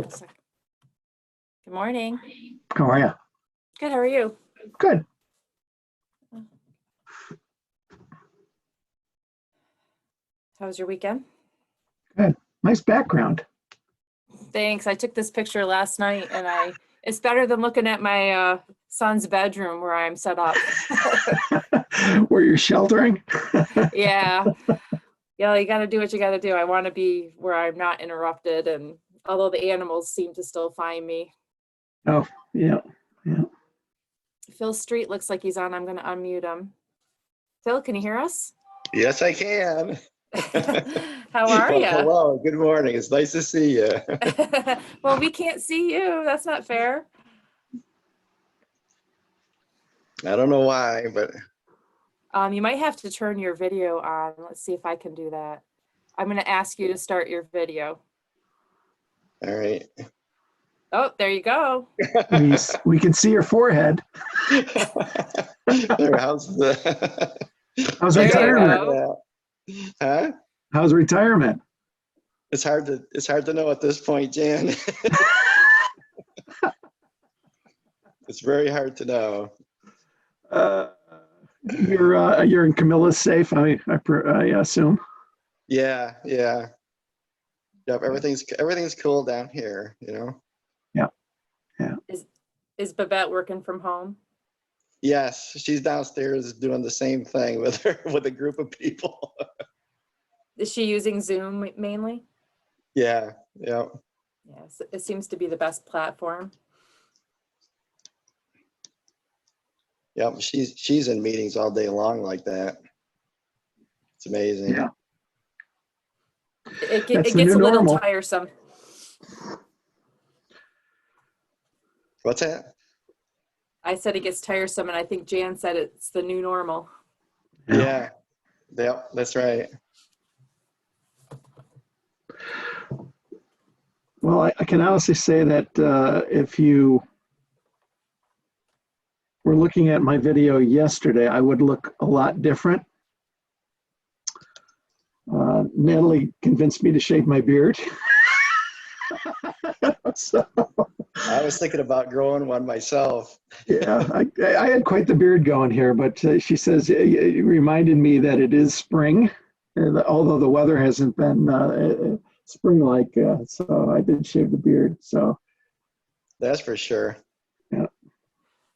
Good morning. How are you? Good, how are you? Good. How was your weekend? Good. Nice background. Thanks. I took this picture last night and it's better than looking at my son's bedroom where I'm set up. Where you're sheltering? Yeah. Yeah, you got to do what you got to do. I want to be where I'm not interrupted, and although the animals seem to still find me. Oh, yeah. Yeah. Phil Street looks like he's on. I'm going to unmute him. Phil, can you hear us? Yes, I can. How are you? Hello, good morning. It's nice to see you. Well, we can't see you. That's not fair. I don't know why, but You might have to turn your video on. Let's see if I can do that. I'm going to ask you to start your video. all right. Oh, there you go. We can see your forehead. There, how's How's There you retirement? go. Huh? How's retirement? It's hard to know at this point, Jan. It's very hard to know. You're in Camilla's safe, I assume. Yeah. Yep, everything's cool down here, you know. Yeah. Is Babette working from home? Yes, she's downstairs doing the same thing with a group of people. Is she using Zoom mainly? Yeah. Yes, it seems to be the best platform. Yep, she's in meetings all day long like that. It's amazing. Yeah. It That's gets the new a little normal. tiresome. What's that? I said it gets tiresome, and I think Jan said it's the new normal. Yeah. Yep, that's right. Well, I can honestly say that if you were looking at my video yesterday, I would look a lot different. Natalie convinced me to shave my beard. So, I was thinking about growing one myself. yeah, I had quite the beard going here, but she says it reminded me that it is spring, although the weather hasn't been spring-like. So I did shave the beard. So That's for sure. yeah,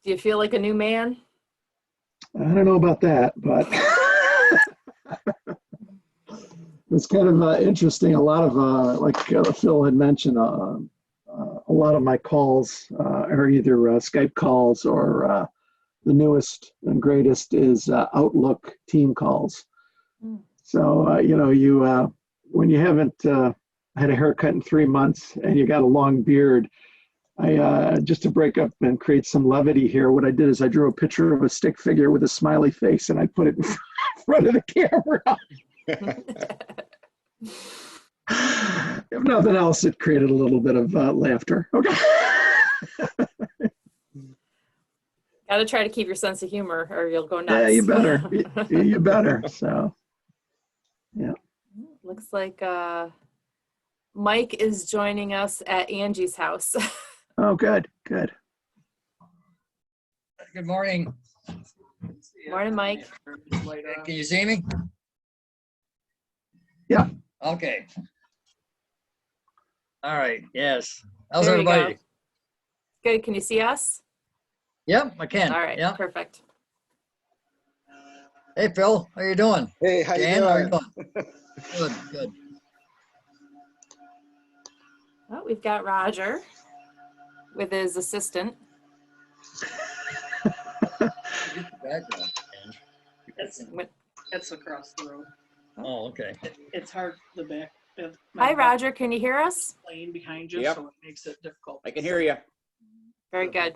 Do you feel like a new man? I don't know about that, but it's kind of interesting. A lot of like Phil had mentioned. A lot of my calls are either Skype calls or the newest and greatest is Outlook team calls. Mm. So, when you haven't had a haircut in 3 months and you got a long beard, just to break up and create some levity here, what I did is I drew a picture of a stick figure with a smiley face and I put it in front of the camera. If nothing else, it created a little bit of laughter. Okay. Got to try to keep your sense of humor, or you'll go nuts. Yeah, you better. You better. So, yeah. Looks like Mike is joining us at Angie's house. Oh, good. Good. Good morning. Morning, Mike. Can you see me? Yeah. Okay. All right. Yes. How's There you everybody? go. Good. Can you see us? Yep, I can. All right. Yeah. Perfect. Hey, Phil. How you doing? Hey, how you Dan, how you doing? doing? Good. Good. Oh, we've got Roger with his assistant. Background. It's across the road. Oh, okay. It's hard, the back. Hi, Roger. Can you hear us? Playing behind you, Yep. so it makes it difficult. I can hear you. Very good.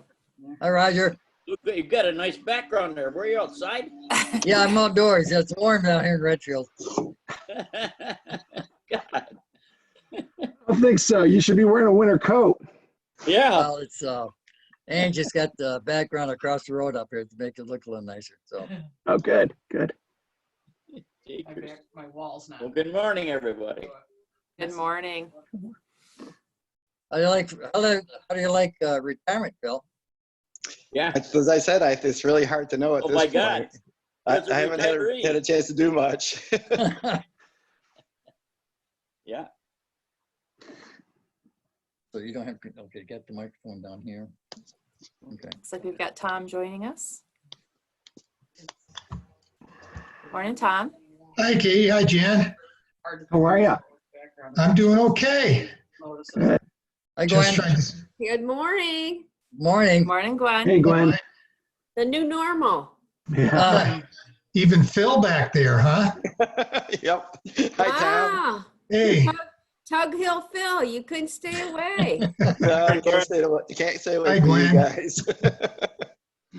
Hi, Roger. You've got a nice background there. Were you outside? Yeah, I'm outdoors. It's warm down here in Redfield. God. I think so. You should be wearing a winter coat. Yeah. Well, it's and just got the background across the road up here to make it look a little nicer. So Oh, good. Good. My wall's not. Well, good morning, everybody. Good morning. How do you like retirement, Bill? Yeah. As I said, it's really hard to know at Oh this my point. God. As a I haven't had retiree. a chance to do much. Yeah. So you don't have to, okay, get the microphone down here. Okay. Looks like we've got Tom joining us. Morning, Tom. Hi, Katie. Hi, Jan. Hard to How are ya? background I'm doing okay. notice. Good. Hi, Just Gwen. trying to, Good morning. Morning. Morning, Gwen. Hey, Gwen. The new normal. Yeah. even Phil back there, huh? Yep. Hi, Tom. Wow. Hey, Tug Hill Phil, you couldn't stay away. No, I can't stay away. Can't stay away Hi, from you Gwen. guys.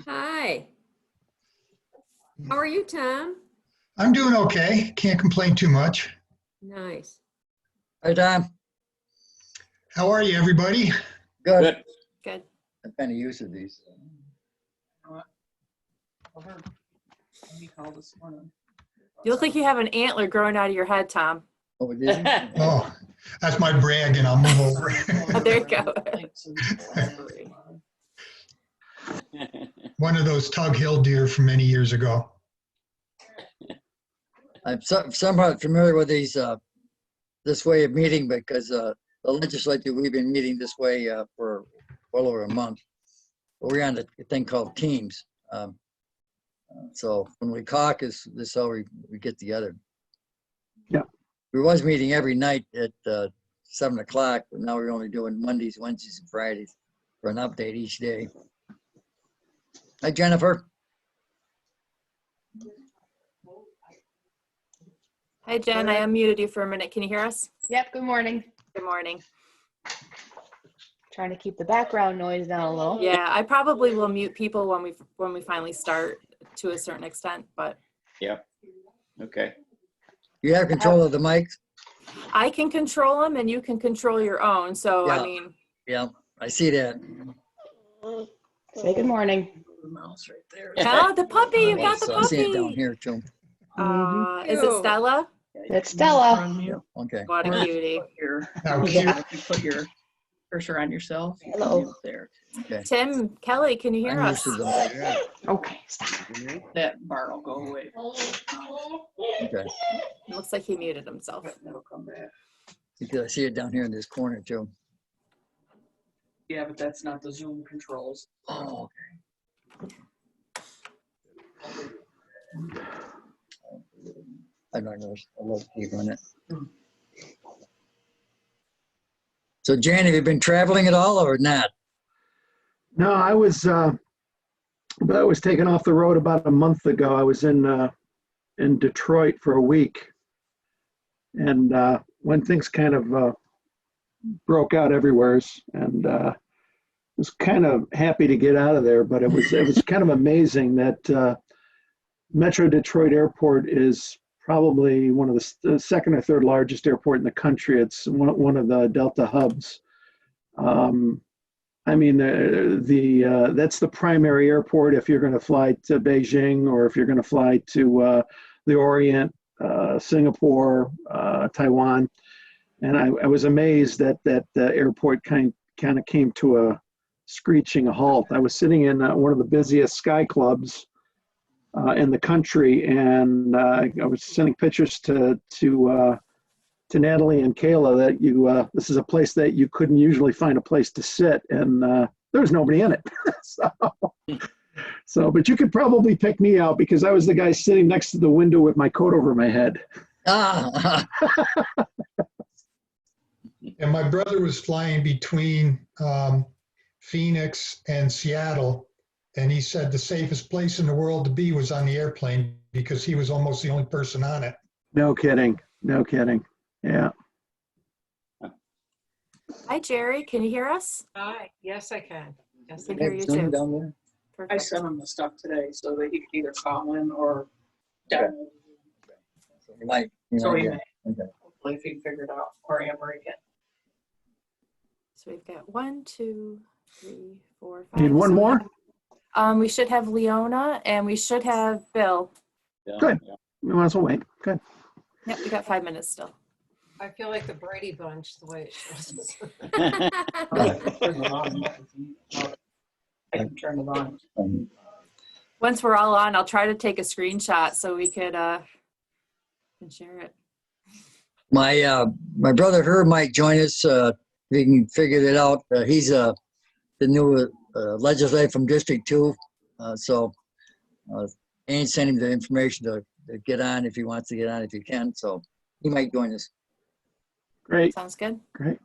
Hi. How are you, Tom? I'm doing okay. Can't complain too much. Nice. Hi, Tom. How are you, everybody? Good. Good. Good. I'm kind of used to these. He called this morning. You look like you have an antler growing out of your head, Tom. Oh, did you? Oh, that's my brag, and I'll move over. Oh, there you go. One of those Tug Hill deer from many years ago. I'm somewhat familiar with these, this way of meeting because the legislature, we've been meeting this way for well over a month. We're on a thing called Teams. So when we caucus, this is how we get together. Yeah. We was meeting every night at 7 o'clock, but now we're only doing Mondays, Wednesdays, and Fridays for an update each day. Hi, Jennifer. Hi, Jen. I unmuted you for a minute. Can you hear us? Yep, good morning. Good morning. Trying to keep the background noise down a little. Yeah, I probably will mute people when we finally start to a certain extent, but Yep. Okay. You have control of the mics? I can control them and you can control your own. So, Yeah. I mean, Yeah, I see that. Say good morning. The mouse right there. oh, the puppy, you got the I see it down puppy. here too. Is it Stella? It's Stella. Unmute. Okay. What a Or cutie. put your- How cute. Yeah. If you put your cursor on yourself. you can Hello. mute There. Okay. Tim, Kelly, can you hear I'm us? used to them. Okay, stop. That bar will go away. Okay. Looks like he muted himself. That'll come back. Because I see it down here in this corner too. Yeah, but that's not the Zoom controls. Oh, I'm not gonna, I'll let you run it. So Jan, have you been traveling at all or not? No, I was taken off the road about a month ago. I was in Detroit for a week, and when things kind of broke out everywhere, and was kind of happy to get out of there. But it was kind of amazing that Metro Detroit Airport is probably one of the second or third largest airport in the country. It's one of the Delta hubs. I mean, that's the primary airport if you're going to fly to Beijing or if you're going to fly to the Orient, Singapore, Taiwan. And I was amazed that the airport kind of came to a screeching halt. I was sitting in one of the busiest sky clubs in the country, and I was sending pictures to Natalie and Kayla that this is a place that you couldn't usually find a place to sit, and there was nobody in it. But you could probably pick me out because I was the guy sitting next to the window with my coat over my head. Ah, And my brother was flying between Phoenix and Seattle, and he said the safest place in the world to be was on the airplane because he was almost the only person on it. No kidding. No kidding. Yeah. Hi, Jerry. Can you hear us? Hi, yes, I can. Yes, I can hear you Zoom too. down there. I Perfect. sent him the stuff today so that he could either call in or download. So you might, So he yeah. may, Okay. hopefully if he figured out or Amber again. So we've got 1, 2, 3, 4, 5. Need one So more? we should have Leona and we should have Bill. Yeah, Good. yeah. We might as well wait. Good. Yep, we got 5 minutes still. I feel like the Brady Bunch, the way it shows. Turn it on. I can turn it on. Once we're all on, I'll try to take a screenshot so we could can share it. My brother Herb might join us. We can figure it out. He's the new legislator from District 2. So Ann sent him the information to get on if he wants to get on, if he can. So he might join us. Great, Sounds good. great.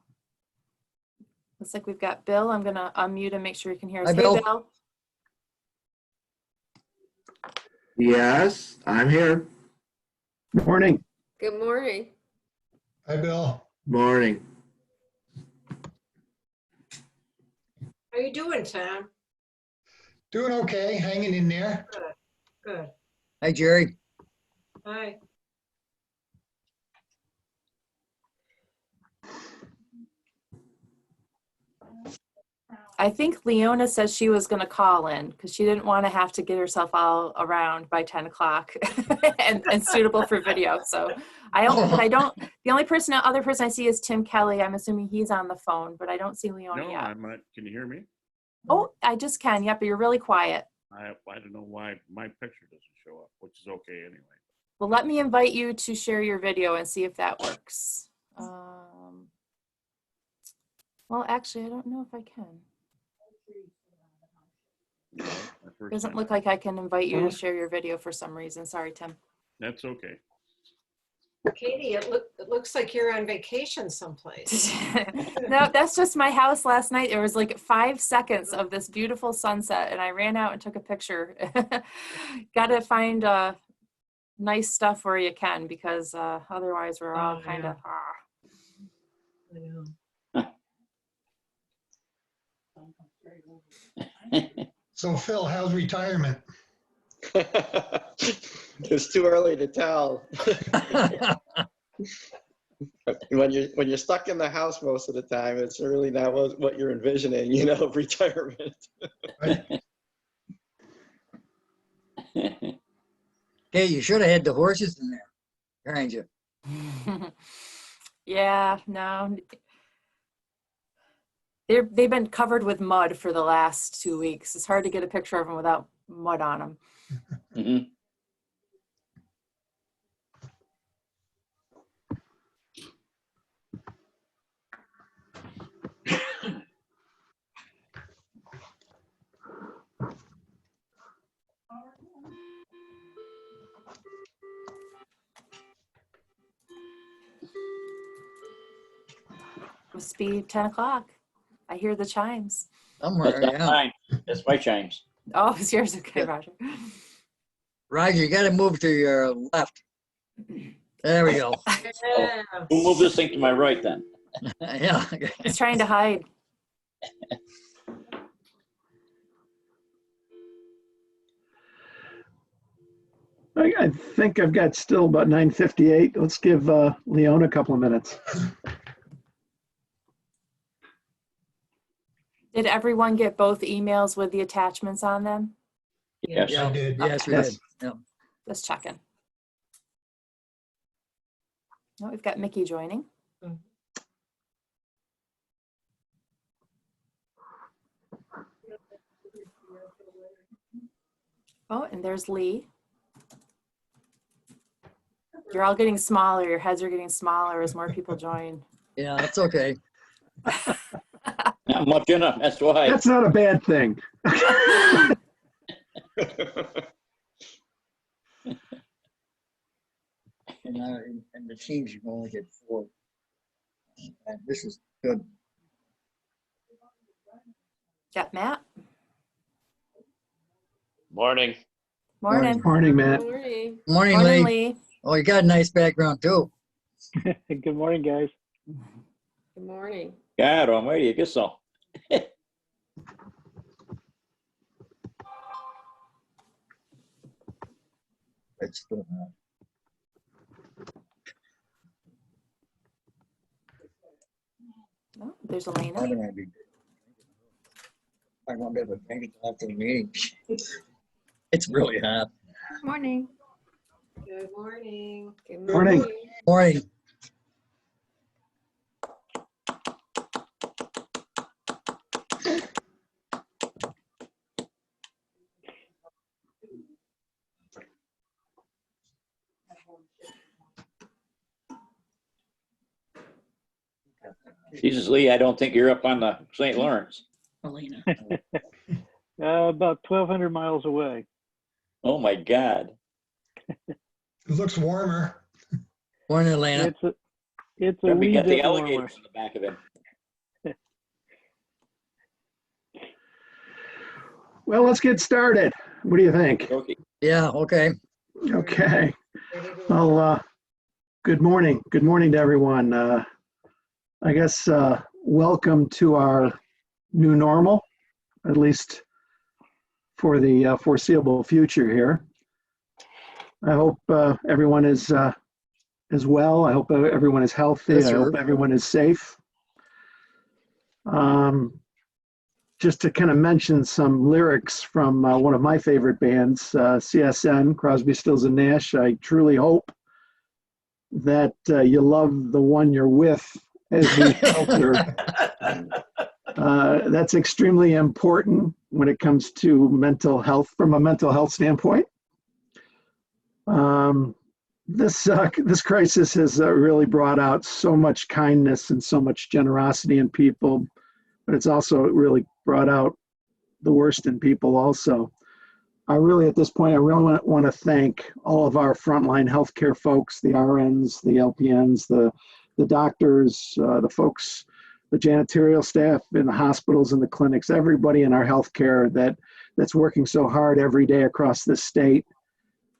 Looks like we've got Bill. I'm gonna unmute and make sure you can hear us. Hi, Hey, Bill. Bill. Yes, I'm here. Morning. Good morning. Hi, Bill. Morning. How you doing, Tom? Doing okay, hanging in there. Good. Hi, Jerry. Hi. I think Leona says she was gonna call in because she didn't want to have to get herself all around by 10 o'clock and suitable for video. So I don't, the only other person I see is Tim Kelly. I'm assuming he's on the phone, but I don't see Leona No, yet. I'm not. Can you hear me? Oh, I just can. Yep, but you're really quiet. I don't know why my picture doesn't show up, which is okay anyway. Well, let me invite you to share your video and see if that works. Well, actually, I don't know if I can. No, my first Doesn't time. look like I can invite you to share your video for some reason. Sorry, Tim. That's okay. Katie, it looks like you're on vacation someplace. No, that's just my house last night. There was like 5 seconds of this beautiful sunset and I ran out and took a picture. Got to find nice stuff where you can because otherwise we're all kind of. I know. So Phil, how's retirement? It's too early to tell. When you're stuck in the house most of the time, it's really not what you're envisioning, you know, of retirement. Hey, you should have had the horses in there, behind you. Yeah, no. They've been covered with mud for the last 2 weeks. It's hard to get a picture of them without mud on them. Mhm. Must be 10 o'clock. I hear the chimes. Somewhere, That's not yeah. mine. That's my chimes. Oh, it's yours. Okay, Yeah. Roger. Roger, you got to move to your left. There we go. Yeah. We'll move this thing to my right then. Yeah. He's trying to hide. I think I've got still about 9:58. Let's give Leona a couple of minutes. Did everyone get both emails with the attachments on them? Yes. Yeah, I did. yes, we Yes. did. Yeah. Just checking. Oh, we've got Mickey joining. Oh, and there's Lee. You're all getting smaller. Your heads are getting smaller as more people join. Yeah, that's okay. Not much enough. That's why. That's not a bad thing. And the teams, you can only get 4. And this is good. Got Matt. Morning. Morning. Morning, Matt. Morning. Morning, Morning, Lee. Lee. Oh, you got a nice background too. Good morning, guys. Good morning. God almighty, I guess so. It's still hot. Oh, there's Elena. I might be- I won't be able to make it after the meeting. It's really hot. Morning. Good morning. Good Morning. Morning. Jesus, Lee, I don't think you're up on the St. Lawrence. About 1,200 miles away. Oh, my God. It looks warmer. Morning, Elena. It's a Remember, wee you got the bit warmer. alligators in the back of him. Well, let's get started. What do you think? Okay. Yeah, okay. Okay. Well, good morning. Good morning to everyone. I guess welcome to our new normal, at least for the foreseeable future here. I hope everyone is well. I hope everyone is healthy. Yes, I sir. hope everyone is safe. Just to kind of mention some lyrics from one of my favorite bands, CSN, Crosby, Stills and Nash. I truly hope that you love the one you're with as we shelter. That's extremely important when it comes to mental health, from a mental health standpoint. This crisis has really brought out so much kindness and so much generosity in people, but it's also really brought out the worst in people also. I really, at this point, I really want to thank all of our frontline healthcare folks, the RNs, the LPNs, the doctors, the folks, the janitorial staff in the hospitals and the clinics, everybody in our healthcare that's working so hard every day across this state.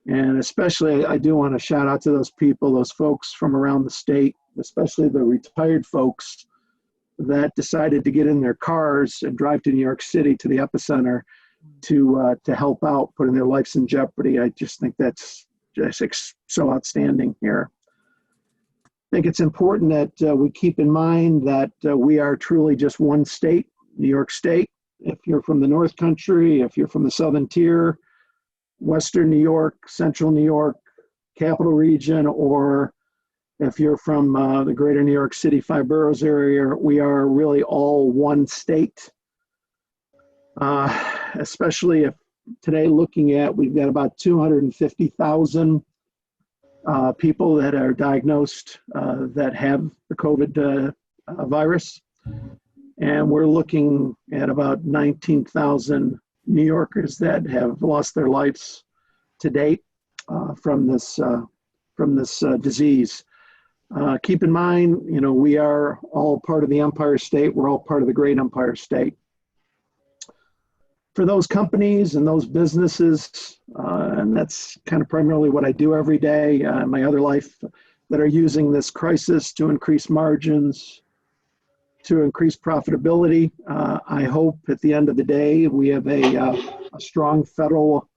And especially, I do want to shout out to those people, those folks from around the state, especially the retired folks that decided to get in their cars and drive to New York City, to the epicenter, to help out, putting their lives in jeopardy. I just think that's just so outstanding here. I think it's important that we keep in mind that we are truly just one state, New York State. If you're from the North Country, if you're from the Southern Tier, Western New York, Central New York, Capital Region, or if you're from the greater New York City, 5 boroughs area, we are really all one state. Especially if today looking at, we've got about 250,000 people that are diagnosed that have the COVID virus. And we're looking at about 19,000 New Yorkers that have lost their lives to date from this disease. Keep in mind, we are all part of the Empire State. We're all part of the Great Empire State. For those companies and those businesses, and that's kind of primarily what I do every day in my other life, that are using this crisis to increase margins, to increase profitability. I hope at the end of the day, we have a strong federal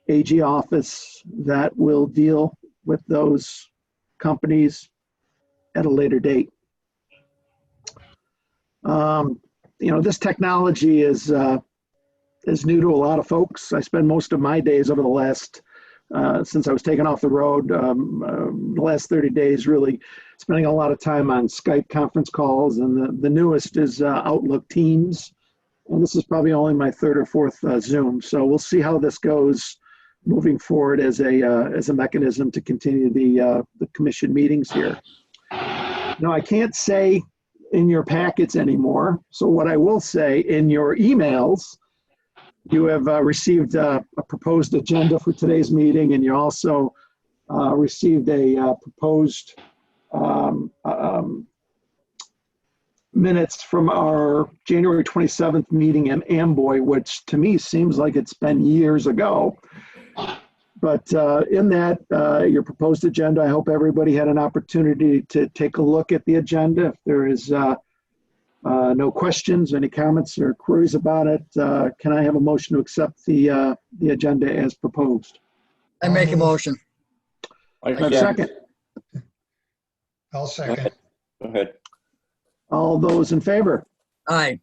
AG office that will deal with those companies at a later date. This technology is new to a lot of folks. I spend most of my days over the last, since I was taken off the road, the last 30 days, really spending a lot of time on Skype conference calls, and the newest is Outlook Teams. And this is probably only my third or fourth Zoom. So we'll see how this goes moving forward as a mechanism to continue the commission meetings here. Now, I can't say in your packets anymore. So what I will say, in your emails, you have received a proposed agenda for today's meeting, and you also received a proposed minutes from our January 27th meeting in Amboy, which to me seems like it's been years ago. But in that, your proposed agenda, I hope everybody had an opportunity to take a look at the agenda. If there is no questions, any comments or queries about it, can I have a motion to accept the agenda as proposed? I make a motion. Second. I'll second. Go ahead. All those in favor? Aye.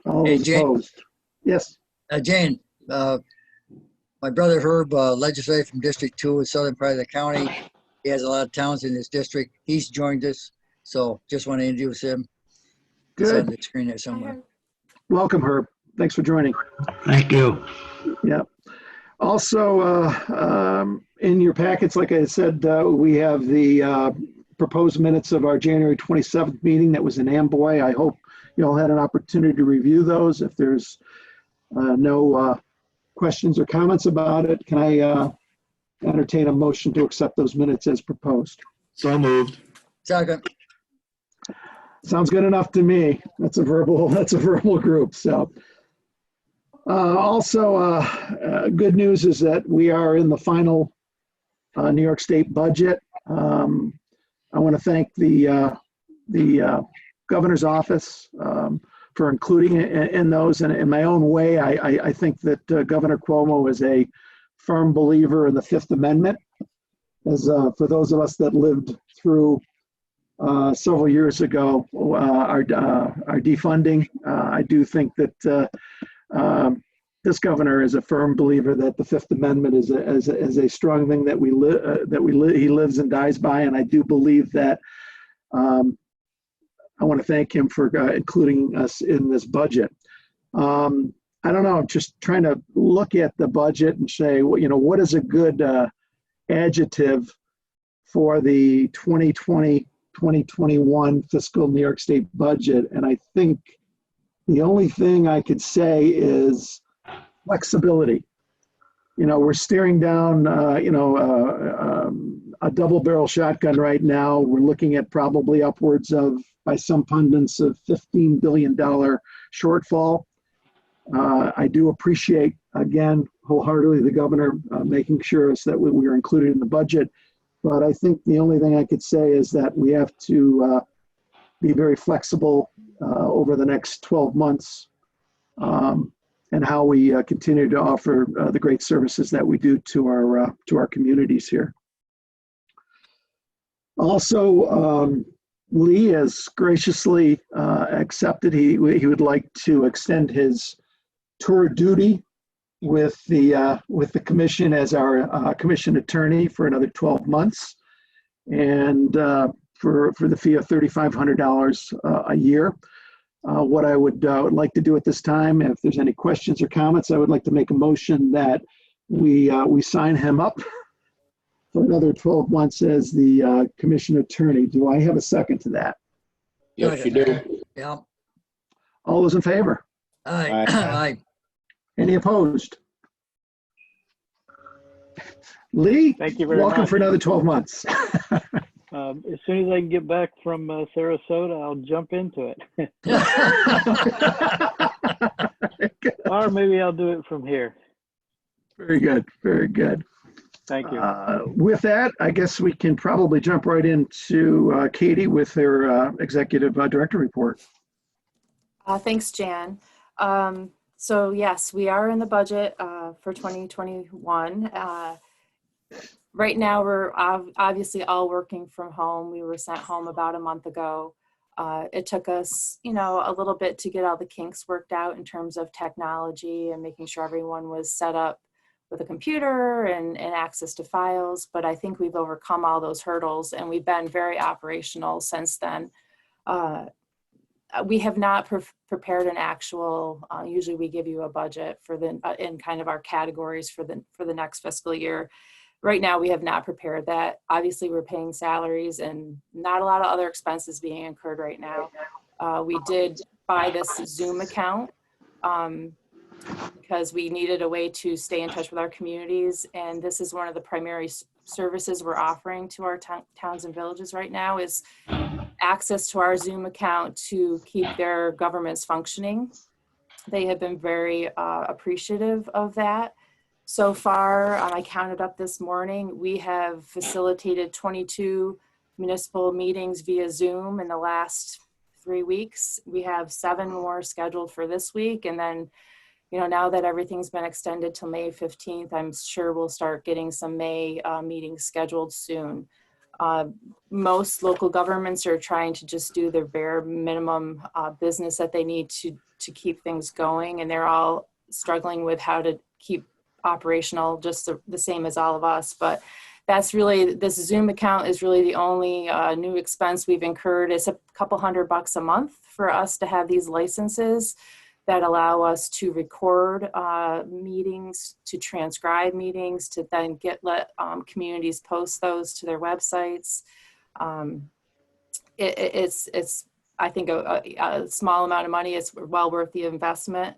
All Hey, those Jane. opposed? Yes. Jane, my brother Herb, legislator from District 2 in southern part of the county. He has a lot of towns in his district. He's joined us. So just want to introduce him. It's on Good. the screen there somewhere. Welcome, Herb. Thanks for joining. Thank you. Yeah. Also, in your packets, like I said, we have the proposed minutes of our January 27th meeting that was in Amboy. I hope you all had an opportunity to review those. If there's no questions or comments about it, can I entertain a motion to accept those minutes as proposed? So moved. Second. Sounds good enough to me. That's a verbal group. So also good news is that we are in the final New York State budget. I want to thank the governor's office for including it in those. And in my own way, I think that Governor Cuomo is a firm believer in the Fifth Amendment. As for those of us that lived through several years ago, our defunding, I do think that this governor is a firm believer that the Fifth Amendment is a strong thing that he lives and dies by, and I do believe that. I want to thank him for including us in this budget. I don't know, just trying to look at the budget and say, what is a good adjective for the 2020-2021 fiscal New York State budget? And I think the only thing I could say is flexibility. We're staring down, a double barrel shotgun right now. We're looking at probably upwards of, by some pundits, of $15 billion shortfall. I do appreciate, again, wholeheartedly the governor making sure that we are included in the budget. But I think the only thing I could say is that we have to be very flexible over the next 12 months and how we continue to offer the great services that we do to our communities here. Also, Lee has graciously accepted he would like to extend his tour of duty with the commission as our commission attorney for another 12 months, and for the fee of $3,500 a year. What I would like to do at this time, if there's any questions or comments, I would like to make a motion that we sign him up for another 12 months as the commission attorney. Do I have a second to that? Yes, you do. Yeah. All those in favor? Aye. Aye. Any opposed? Lee, Thank you very welcome much. for another 12 months. As soon as I can get back from Sarasota, I'll jump into it. Or maybe I'll do it from here. Very good. Very good. Thank you. With that, I guess we can probably jump right into Katie with her executive director report. Thanks, Jan. So yes, we are in the budget for 2021. Right now, we're obviously all working from home. We were sent home about a month ago. It took us, a little bit to get all the kinks worked out in terms of technology and making sure everyone was set up with a computer and access to files. But I think we've overcome all those hurdles, and we've been very operational since then. We have not prepared an actual, usually we give you a budget for in kind of our categories for the next fiscal year. Right now, we have not prepared that. Obviously, we're paying salaries and not a lot of other expenses being incurred right now. We did buy this Zoom account because we needed a way to stay in touch with our communities. And this is one of the primary services we're offering to our towns and villages right now, is access to our Zoom account to keep their governments functioning. They have been very appreciative of that. So far, I counted up this morning, we have facilitated 22 municipal meetings via Zoom in the last 3 weeks. We have 7 more scheduled for this week. And then, now that everything's been extended till May 15th, I'm sure we'll start getting some May meetings scheduled soon. Most local governments are trying to just do their bare minimum business that they need to keep things going. And they're all struggling with how to keep operational, just the same as all of us. But that's really, this Zoom account is really the only new expense we've incurred. It's a couple $100 a month for us to have these licenses that allow us to record meetings, to transcribe meetings, to then let communities post those to their websites. It's I think a small amount of money. It's well worth the investment.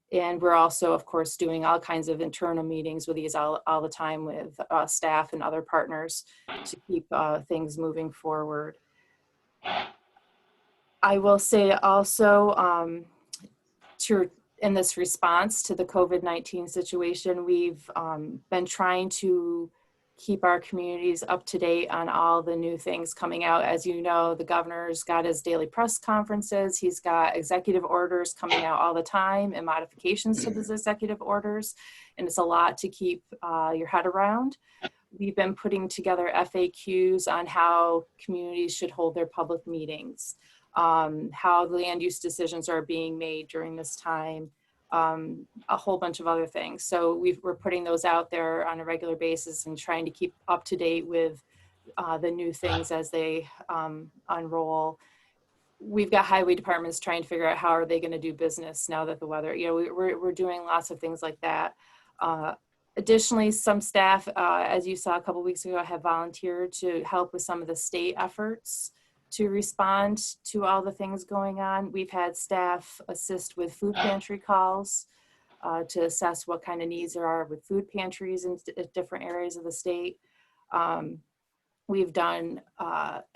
And we're also, of course, doing all kinds of internal meetings with these all the time with staff and other partners to keep things moving forward. I will say also, in this response to the COVID-19 situation, we've been trying to keep our communities up to date on all the new things coming out. As you know, the governor's got his daily press conferences. He's got executive orders coming out all the time and modifications to those executive orders. And it's a lot to keep your head around. We've been putting together FAQs on how communities should hold their public meetings, how land use decisions are being made during this time, a whole bunch of other things. So we're putting those out there on a regular basis and trying to keep up to date with the new things as they unroll. We've got highway departments trying to figure out how are they going to do business now that the weather, we're doing lots of things like that. Additionally, some staff, as you saw a couple weeks ago, have volunteered to help with some of the state efforts to respond to all the things going on. We've had staff assist with food pantry calls to assess what kind of needs there are with food pantries in different areas of the state. We've done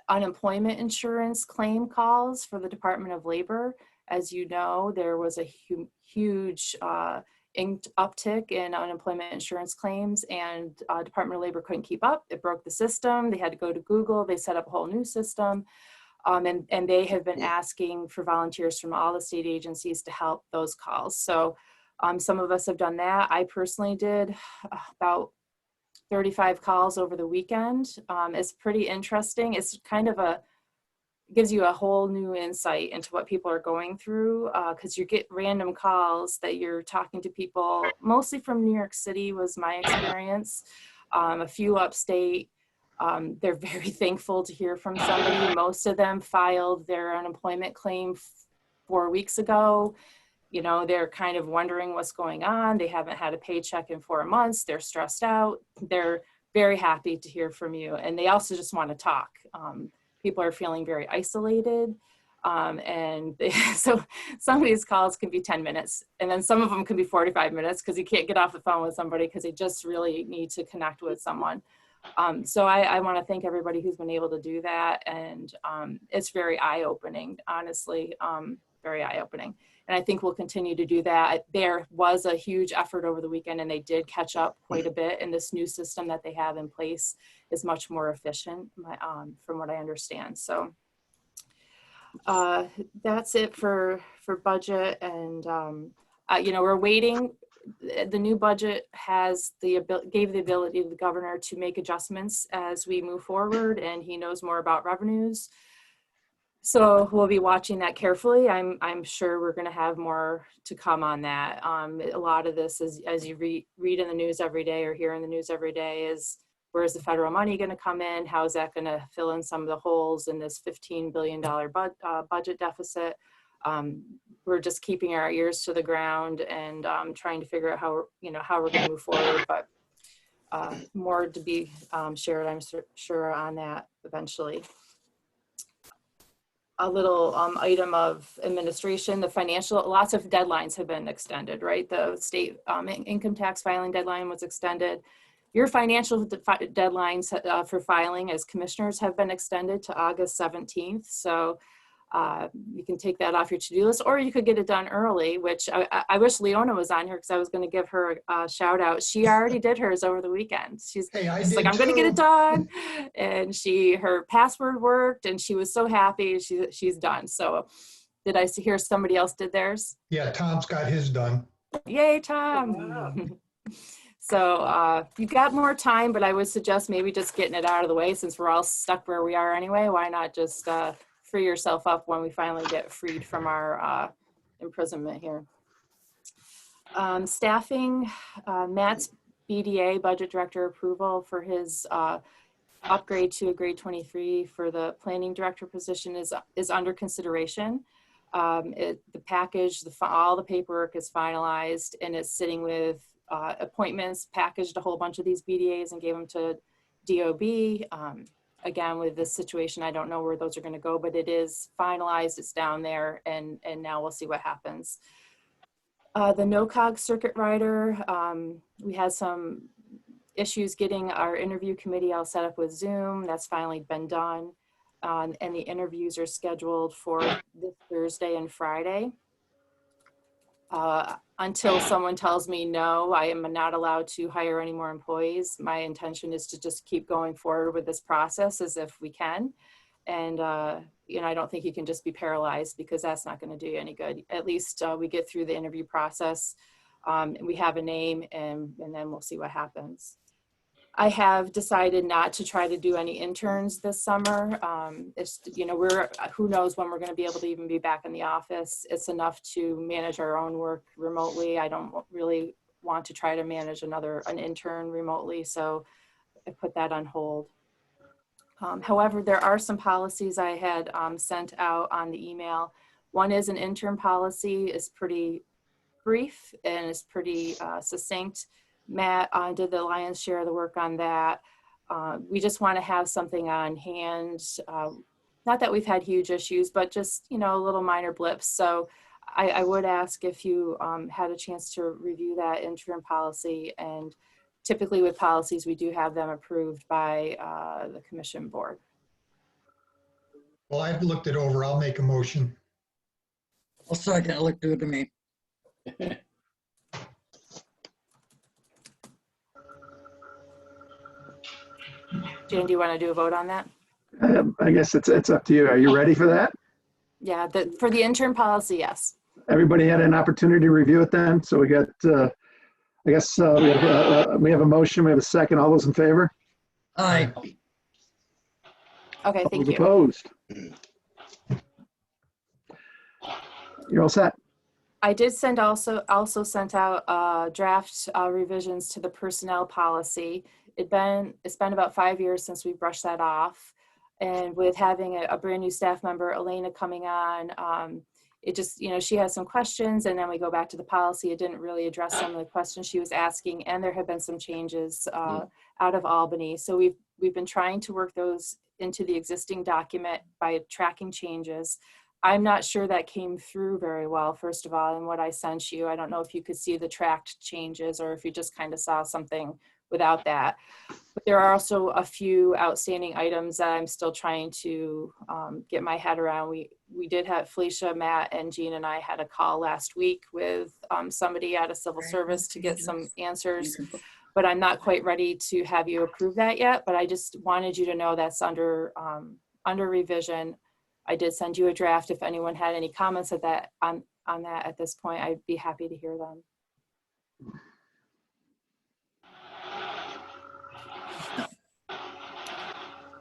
unemployment insurance claim calls for the Department of Labor. As you know, there was a huge uptick in unemployment insurance claims, and Department of Labor couldn't keep up. It broke the system. They had to go to Google. They set up a whole new system. And they have been asking for volunteers from all the state agencies to help those calls. So some of us have done that. I personally did about 35 calls over the weekend. It's pretty interesting. It's kind of gives you a whole new insight into what people are going through, because you get random calls that you're talking to people, mostly from New York City was my experience, a few upstate. They're very thankful to hear from somebody. Most of them filed their unemployment claim 4 weeks ago. They're kind of wondering what's going on. They haven't had a paycheck in 4 months. They're stressed out. They're very happy to hear from you. And they also just want to talk. People are feeling very isolated. So some of these calls can be 10 minutes, and then some of them can be 45 minutes because you can't get off the phone with somebody because they just really need to connect with someone. So I want to thank everybody who's been able to do that. And it's very eye-opening, honestly, very eye-opening. And I think we'll continue to do that. There was a huge effort over the weekend, and they did catch up quite a bit. And this new system that they have in place is much more efficient, from what I understand. So that's it for budget. And, we're waiting. The new budget gave the ability to the governor to make adjustments as we move forward, and he knows more about revenues. So we'll be watching that carefully. I'm sure we're going to have more to come on that. A lot of this is, as you read in the news every day or hear in the news every day, is where's the federal money going to come in? How is that going to fill in some of the holes in this $15 billion budget deficit? We're just keeping our ears to the ground and trying to figure out how we're going to move forward. But more to be shared, I'm sure, on that eventually. A little item of administration, the financial, lots of deadlines have been extended, right? The state income tax filing deadline was extended. Your financial deadlines for filing as commissioners have been extended to August 17th. So you can take that off your to-do list, or you could get it done early, which I wish Leona was on here because I was going to give her a shout out. She already did hers over the weekend. She's like, I'm going to get it done. And her password worked and she was so happy. She's done. So did I hear somebody else did theirs? Yeah, Tom's got his done. Yay, Tom. Wow. So you've got more time, but I would suggest maybe just getting it out of the way since we're all stuck where we are anyway. Why not just free yourself up when we finally get freed from our imprisonment here. Staffing, Matt's BDA, Budget Director approval for his upgrade to a grade 23 for the Planning Director position is under consideration. The package, all the paperwork is finalized and it's sitting with appointments, packaged a whole bunch of these BDAs and gave them to DOB. again, with this situation, I don't know where those are going to go, but it is finalized. It's down there, and now we'll see what happens. The no-cog circuit rider, we had some issues getting our interview committee all set up with Zoom. That's finally been done. And the interviews are scheduled for this Thursday and Friday. Until someone tells me no, I am not allowed to hire any more employees. My intention is to just keep going forward with this process as if we can. And, you know, I don't think you can just be paralyzed, because that's not going to do you any good. At least we get through the interview process, and we have a name, and then we'll see what happens. I have decided not to try to do any interns this summer. It's, you know, who knows when we're going to be able to even be back in the office. It's enough to manage our own work remotely. I don't really want to try to manage an intern remotely, so I put that on hold. However, there are some policies I had sent out on the email. One is an interim policy. It's pretty brief and it's pretty succinct. Matt did the lion's share of the work on that. We just want to have something on hand. Not that we've had huge issues, but just, you know, little minor blips. So I would ask if you had a chance to review that interim policy. And typically with policies, we do have them approved by the commission board. Well, I've looked it over. I'll make a motion. I'll second. It looked good to me. Jan, do you want to do a vote on that? I guess it's up to you. Are you ready for that? Yeah, for the interim policy, yes. Everybody had an opportunity to review it then. So we got, I guess we have a motion. We have a second. All those in favor? Aye. Okay, thank Those you. opposed? You're all set. I did also sent out draft revisions to the personnel policy. It's been about 5 years since we brushed that off. And with having a brand new staff member, Elena, coming on, it just, you know, she has some questions, and then we go back to the policy. It didn't really address some of the questions she was asking, and there have been some changes out of Albany. So we've been trying to work those into the existing document by tracking changes. I'm not sure that came through very well, first of all, in what I sent you. I don't know if you could see the tracked changes or if you just kind of saw something without that. But there are also a few outstanding items that I'm still trying to get my head around. We did have Felicia, Matt, and Jean and I had a call last week with somebody out of civil service to get some answers, but I'm not quite ready to have you approve that yet. But I just wanted you to know that's under revision. I did send you a draft. If anyone had any comments on that at this point, I'd be happy to hear them.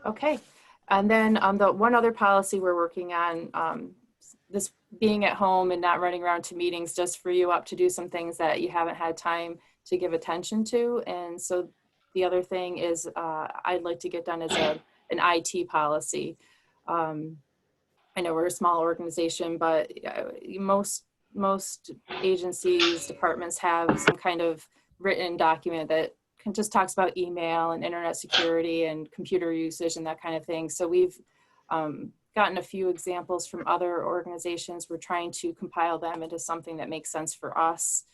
Okay, and then the one other policy we're working on, this being at home and not running around to meetings just for you up to do some things that you haven't had time to give attention to. And so the other thing is I'd like to get done as an IT policy. I know we're a small organization, but most agencies, departments have some kind of written document that just talks about email and internet security and computer usage and that kind of thing. So we've gotten a few examples from other organizations. We're trying to compile them into something that makes sense for us.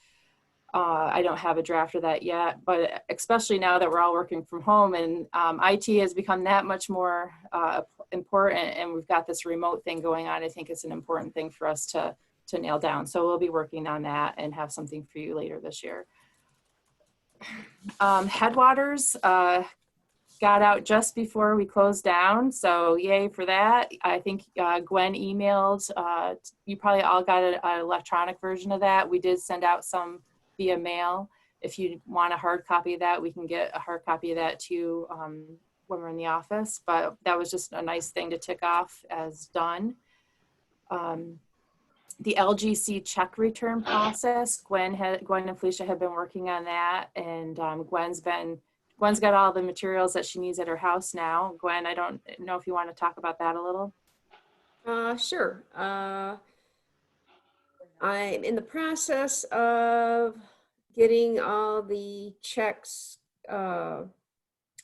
I don't have a draft of that yet, but especially now that we're all working from home and IT has become that much more important, and we've got this remote thing going on, I think it's an important thing for us to nail down. So we'll be working on that and have something for you later this year. Headwaters got out just before we closed down, so yay for that. I think Gwen emailed, you probably all got an electronic version of that. We did send out some via mail. If you want a hard copy of that, we can get a hard copy of that to you when we're in the office, but that was just a nice thing to tick off as done. The LGC check return process, Gwen and Felicia have been working on that, and Gwen's got all the materials that she needs at her house now. Gwen, I don't know if you want to talk about that a little. Sure. I'm in the process of getting all the checks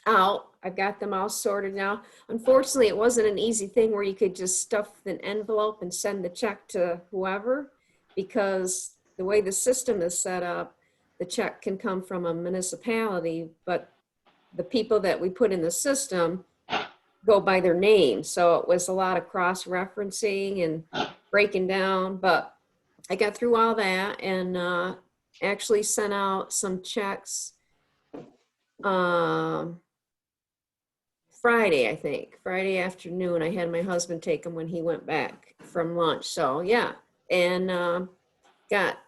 out. I've got them all sorted now. Unfortunately, it wasn't an easy thing where you could just stuff an envelope and send the check to whoever, because the way the system is set up, the check can come from a municipality, but the people that we put in the system go by their name. So it was a lot of cross-referencing and breaking down, but I got through all that and actually sent out some checks Friday, I think. Friday afternoon, I had my husband take them when he went back from lunch. So yeah, and got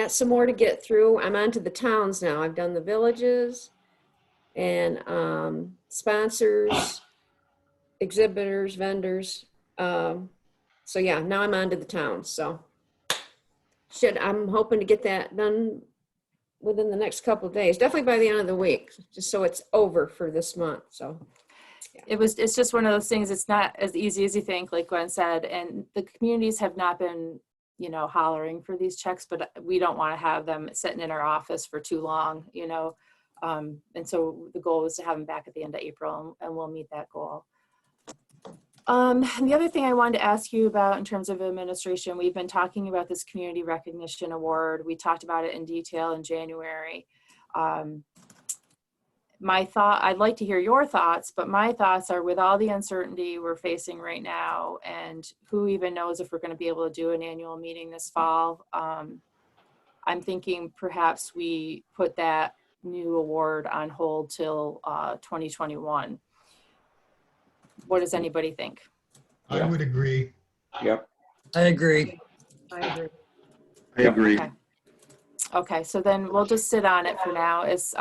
some more to get through. I'm on to the towns now. I've done the villages and sponsors, exhibitors, vendors. So yeah, now I'm on to the towns. So I'm hoping to get that done within the next couple of days, definitely by the end of the week, just so it's over for this month. So yeah. It's just one of those things. It's not as easy as you think, like Gwen said, and the communities have not been, you know, hollering for these checks, but we don't want to have them sitting in our office for too long, you know. And so the goal is to have them back at the end of April, and we'll meet that goal. And the other thing I wanted to ask you about in terms of administration, we've been talking about this Community Recognition Award. We talked about it in detail in January. I'd like to hear your thoughts, but my thoughts are, with all the uncertainty we're facing right now, and who even knows if we're going to be able to do an annual meeting this fall, I'm thinking perhaps we put that new award on hold till 2021. What does anybody think? I would agree. Yep, I agree. I agree. I agree. Okay. Okay, so then we'll just sit on it for now. It's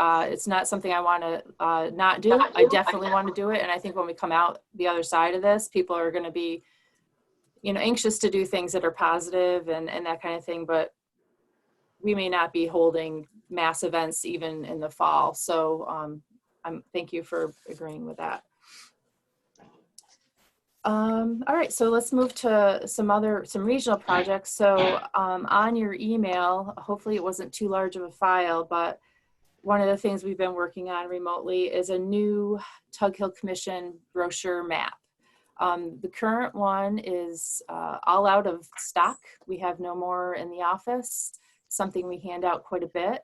not something I want to not do. I definitely want to do it, and I think when we come out the other side of this, people are going to be, you know, anxious to do things that are positive and that kind of thing. But we may not be holding mass events even in the fall. So thank you for agreeing with that. All right, so let's move to some regional projects. So on your email, hopefully it wasn't too large of a file, but one of the things we've been working on remotely is a new Tug Hill Commission brochure map. The current one is all out of stock. We have no more in the office, something we hand out quite a bit.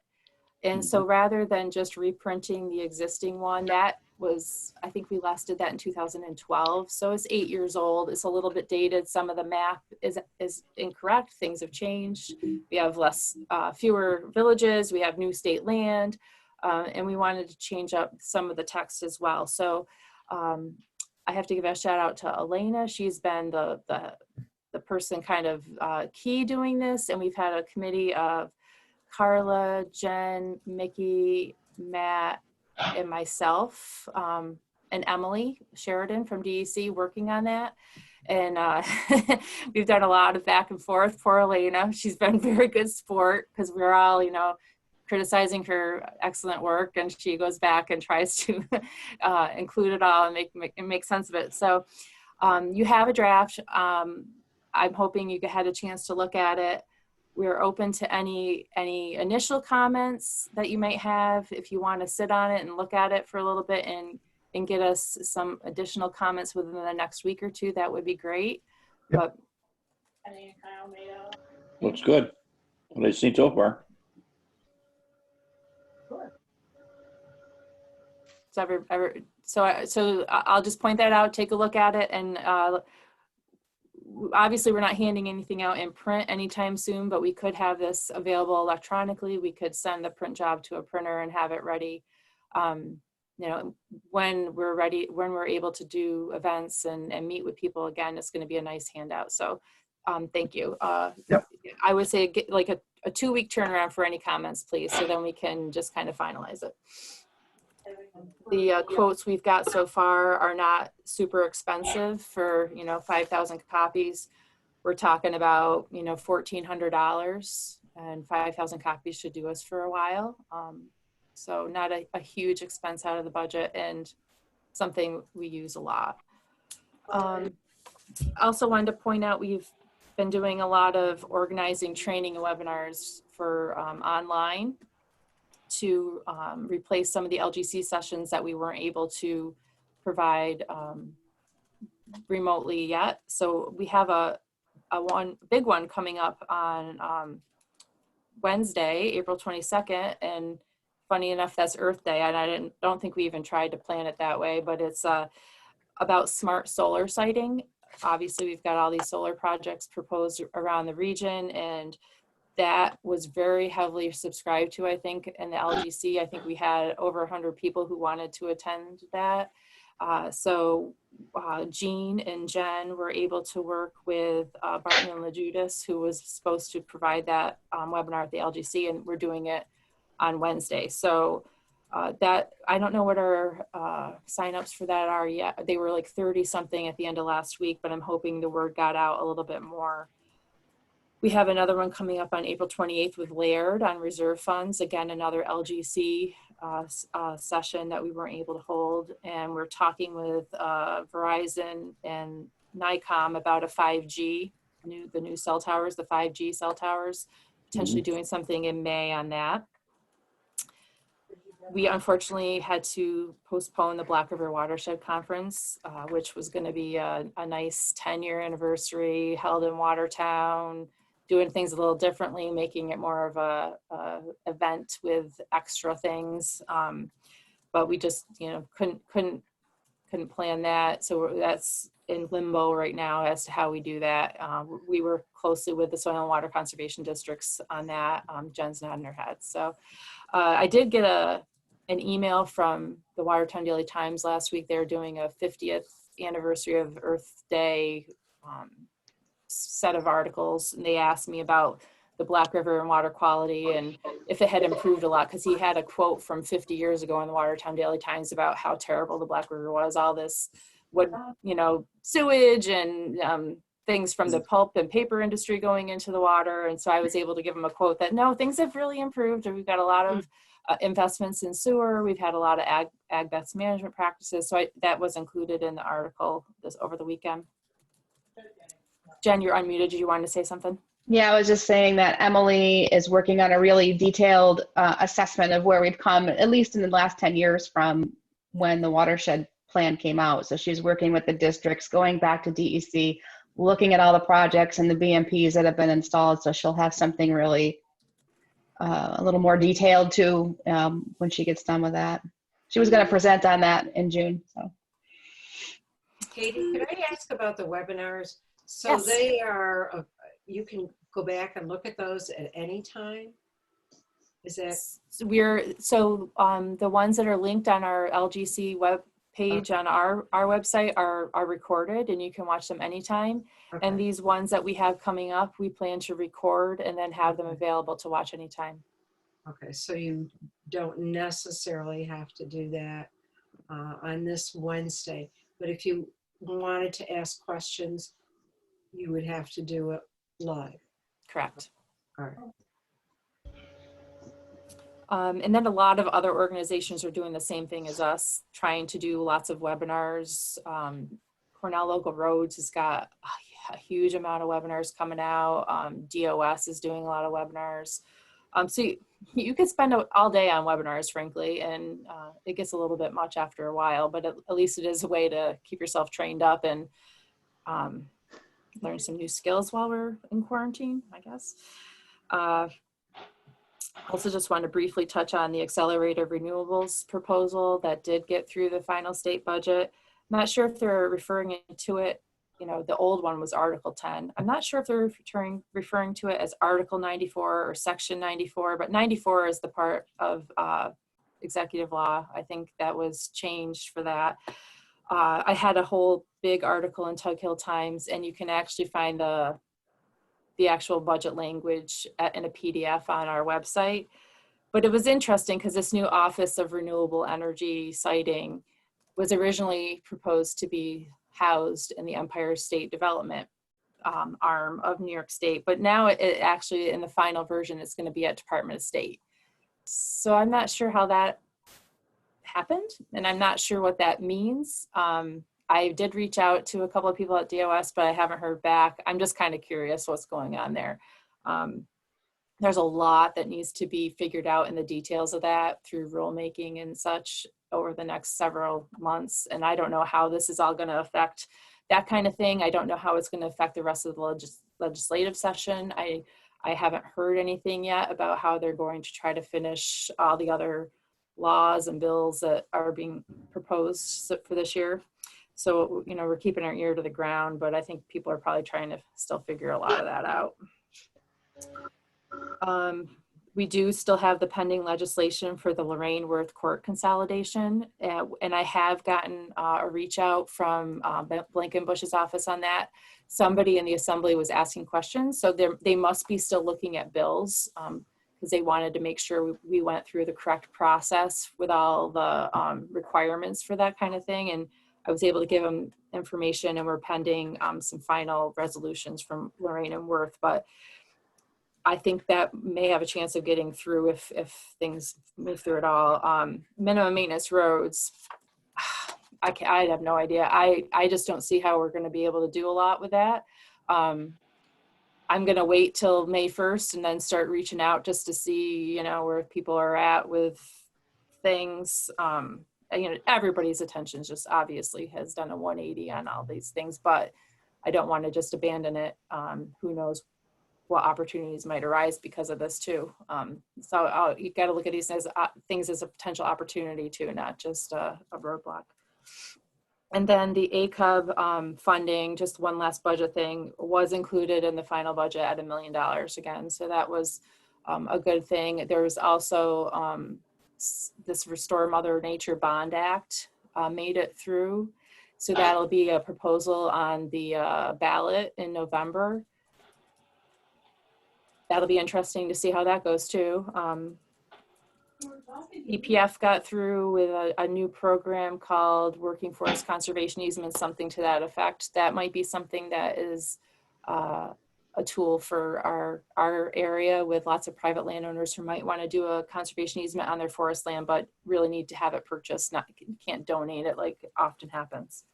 And so rather than just reprinting the existing one, that was, I think we last did that in 2012. So it's 8 years old. It's a little bit dated. Some of the map is incorrect. Things have changed. We have fewer villages. We have new state land. And we wanted to change up some of the text as well. So I have to give a shout out to Elena. She's been the person kind of key doing this. And we've had a committee of Carla, Jen, Mickey, Matt, and myself, and Emily Sheridan from DEC working on that. And we've done a lot of back and forth. Poor Elena, she's been very good sport, because we're all, you know, criticizing her excellent work, and she goes back and tries to include it all and make sense of it. So you have a draft. I'm hoping you had a chance to look at it. We're open to any initial comments that you might have. If you want to sit on it and look at it for a little bit and get us some additional comments within the next week or two, that would be great. Yep. But looks good. What I've seen so far. So I'll just point that out, take a look at it, and obviously we're not handing anything out in print anytime soon, but we could have this available electronically. We could send the print job to a printer and have it ready, you know, when we're ready, when we're able to do events and meet with people again. It's going to be a nice handout. So thank you. Yep. I would say get like a 2-week turnaround for any comments, please, so then we can just kind of finalize it. The quotes we've got so far are not super expensive for, you know, 5,000 copies. We're talking about, you know, $1,400, and 5,000 copies should do us for a while. So not a huge expense out of the budget, and something we use a lot. Also wanted to point out, we've been doing a lot of organizing training and webinars for online. to replace some of the LGC sessions that we weren't able to provide remotely yet. So we have a one big one coming up on Wednesday, April 22nd, and funny enough, that's Earth Day, and I don't think we even tried to plan it that way, but it's about smart solar siting. Obviously, we've got all these solar projects proposed around the region, and that was very heavily subscribed to, I think, in the LGC. I think we had over 100 people who wanted to attend that. So Jean and Jen were able to work with Barton and Ubiquitous, who was supposed to provide that webinar at the LGC, and we're doing it on Wednesday. So that, I don't know what our signups for that are yet. They were like 30 something at the end of last week, but I'm hoping the word got out a little bit more. We have another one coming up on April 28th with Laird on reserve funds. Again, another LGC session that we weren't able to hold. And we're talking with Verizon and Nikon about a 5G, the new cell towers, the 5G cell towers, potentially doing something in May on that. We unfortunately had to postpone the Black River Watershed Conference, which was going to be a nice 10-year anniversary held in Watertown, doing things a little differently, making it more of a event with extra things. But we just, couldn't plan that. So that's in limbo right now as to how we do that. We work closely with the Soil and Water Conservation Districts on that. Jen's nodding her head. So I did get an email from the Watertown Daily Times last week. They're doing a 50th anniversary of Earth Day set of articles, and they asked me about the Black River and water quality and if it had improved a lot, because he had a quote from 50 years ago in the Watertown Daily Times about how terrible the Black River was, all this sewage and things from the pulp and paper industry going into the water. And so I was able to give him a quote that no, things have really improved, and we've got a lot of investments in sewer. We've had a lot of ag best management practices. So that was included in the article over the weekend. Jen, you're unmuted. Did you want to say something? Yeah, I was just saying that Emily is working on a really detailed assessment of where we've come, at least in the last 10 years from when the watershed plan came out. So she's working with the districts, going back to DEC, looking at all the projects and the BMPs that have been installed. So she'll have something really a little more detailed too when she gets done with that. She was going to present on that in June. So, Katie, could I ask about the webinars? So Yes. they are, you can go back and look at those at any time? Is that? The ones that are linked on our LGC web page on our website are recorded, and you can watch them anytime. Okay. And these ones that we have coming up, we plan to record and then have them available to watch anytime. Okay, so you don't necessarily have to do that on this Wednesday, but if you wanted to ask questions, you would have to do it live. Correct. All right. And then a lot of other organizations are doing the same thing as us, trying to do lots of webinars. Cornell Local Roads has got a huge amount of webinars coming out. DOS is doing a lot of webinars. So you could spend all day on webinars, frankly, and it gets a little bit much after a while, but at least it is a way to keep yourself trained up and learn some new skills while we're in quarantine, I guess. Also just want to briefly touch on the Accelerator Renewables proposal that did get through the final state budget. I'm not sure if they're referring to it, the old one was Article 10. I'm not sure if they're referring to it as Article 94 or Section 94, but 94 is the part of executive law. I think that was changed for that. I had a whole big article in Tug Hill Times, and you can actually find the actual budget language in a PDF on our website. But it was interesting because this new Office of Renewable Energy Siting was originally proposed to be housed in the Empire State Development arm of New York State. But now it actually, in the final version, it's going to be at Department of State. So I'm not sure how that happened, and I'm not sure what that means. I did reach out to a couple of people at DOS, but I haven't heard back. I'm just kind of curious what's going on there. there's a lot that needs to be figured out in the details of that through rulemaking and such over the next several months. And I don't know how this is all going to affect that kind of thing. I don't know how it's going to affect the rest of the legislative session. I haven't heard anything yet about how they're going to try to finish all the other laws and bills that are being proposed for this year. So, you know, we're keeping our ear to the ground, but I think people are probably trying to still figure a lot of that out. We do still have the pending legislation for the Lorraine Worth Court consolidation. And I have gotten a reach out from Blankenbush's office on that. Somebody in the assembly was asking questions. So they must be still looking at bills because they wanted to make sure we went through the correct process with all the requirements for that kind of thing. And I was able to give them information, and we're pending some final resolutions from Lorraine and Worth. But I think that may have a chance of getting through if things move through at all. Minimum maintenance roads, I have no idea. I just don't see how we're going to be able to do a lot with that. I'm going to wait till May 1st and then start reaching out just to see, you know, where people are at with things. You know, everybody's attention just obviously has done a 180 on all these things, but I don't want to just abandon it. Who knows what opportunities might arise because of this too. So you got to look at these as things as a potential opportunity too, not just a roadblock. And then the ACUB funding, just one last budget thing, was included in the final budget at $1 million again. So that was a good thing. There was also this Restore Mother Nature Bond Act made it through. So that'll be a proposal on the ballot in November. That'll be interesting to see how that goes too. EPF got through with a new program called Working Forest Conservation Easement, something to that effect. That might be something that is a tool for our area with lots of private landowners who might want to do a conservation easement on their forest land, but really need to have it purchased. Can't donate it like often happens.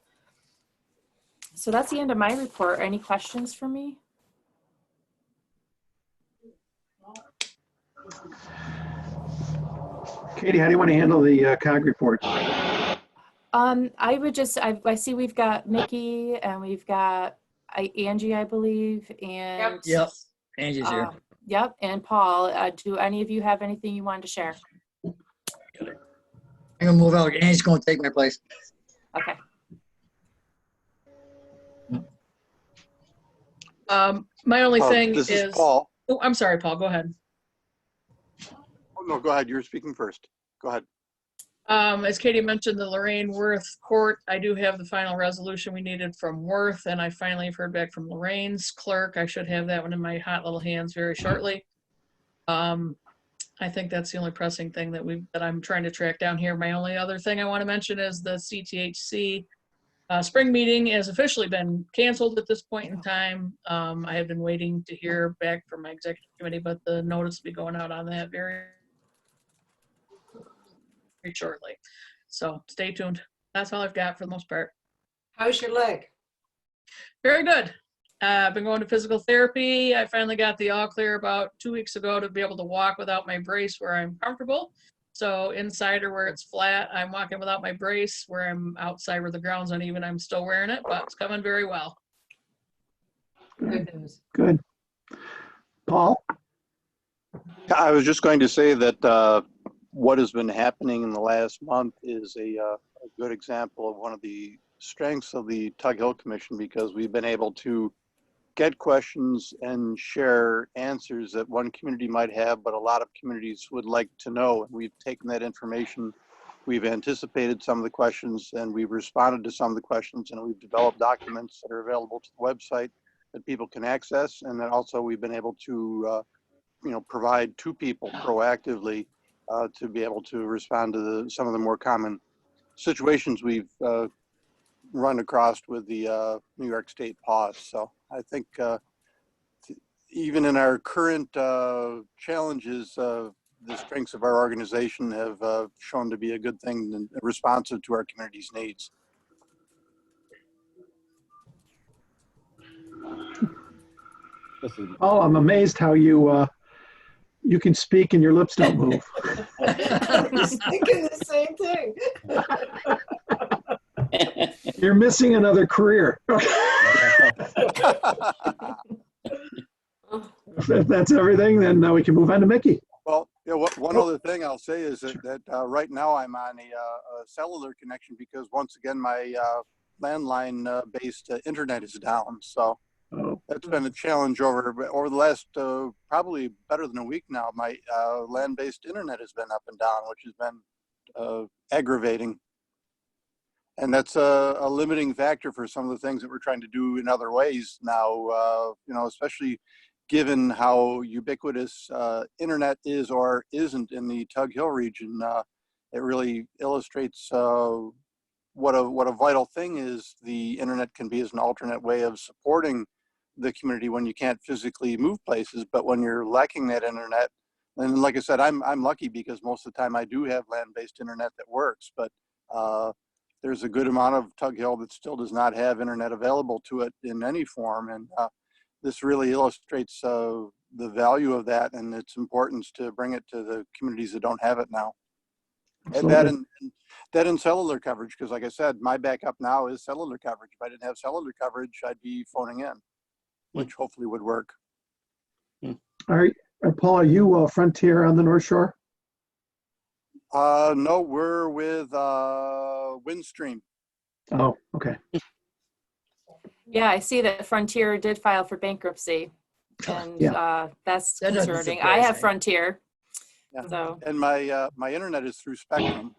So that's the end of my report. Any questions for me? Katie, how do you want to handle the COG reports? I would just, I see we've got Mickey and we've got Angie, I believe, and Yep, Angie's here. Yep, and Paul. Do any of you have anything you wanted to share? I'm gonna move out. Angie's gonna take my place. Okay. My only thing this is Paul. Oh, I'm sorry, Paul, go ahead. Oh, no, go ahead. You're speaking first. Go ahead. As Katie mentioned, the Lorraine Worth Court, I do have the final resolution we needed from Worth, and I finally have heard back from Lorraine's clerk. I should have that one in my hot little hands very shortly. I think that's the only pressing thing that I'm trying to track down here. My only other thing I want to mention is the CTHC spring meeting has officially been canceled at this point in time. I have been waiting to hear back from my executive committee, but the notice will be going out on that very shortly. So stay tuned. That's all I've got for the most part. How's your leg? Very good. I've been going to physical therapy. I finally got the all clear about 2 weeks ago to be able to walk without my brace where I'm comfortable. So inside or where it's flat, I'm walking without my brace. Where I'm outside where the ground's uneven, I'm still wearing it, but it's coming very well. Good news. Good. Paul? I was just going to say that what has been happening in the last month is a good example of one of the strengths of the Tug Hill Commission, because we've been able to get questions and share answers that one community might have, but a lot of communities would like to know. And we've taken that information, we've anticipated some of the questions, and we've responded to some of the questions, and we've developed documents that are available to the website that people can access. And then also we've been able to provide to people proactively to be able to respond to some of the more common situations we've run across with the New York State pause. So I think even in our current challenges, the strengths of our organization have shown to be a good thing and responsive to our community's needs. Oh, I'm amazed how you you can speak and your lips don't move. I was thinking the same thing. You're missing another career. If that's everything, then we can move on to Mickey. Well, yeah, one other thing I'll say is that right now I'm on a cellular connection because once again my landline based internet is down. So that's been a challenge over the last probably better than a week now. My land based internet has been up and down, which has been aggravating. And that's a limiting factor for some of the things that we're trying to do in other ways now, especially given how ubiquitous internet is or isn't in the Tug Hill region. It really illustrates what a vital thing is the internet can be as an alternate way of supporting the community when you can't physically move places. But when you're lacking that internet, and like I said, I'm lucky because most of the time I do have land-based internet that works, but there's a good amount of Tug Hill that still does not have internet available to it in any form. And this really illustrates the value of that and its importance to bring it to the communities that don't have it now. Absolutely. And that in cellular coverage, because like I said, my backup now is cellular coverage. If I didn't have cellular coverage, I'd be phoning in, which hopefully would work. All right, Paul, are you Frontier on the North Shore? No, we're with Windstream. Oh, okay. Yeah, I see that Frontier did file for bankruptcy, and that's That doesn't concerning. I surprise have me. Frontier, Yeah. so And my internet is through Spectrum.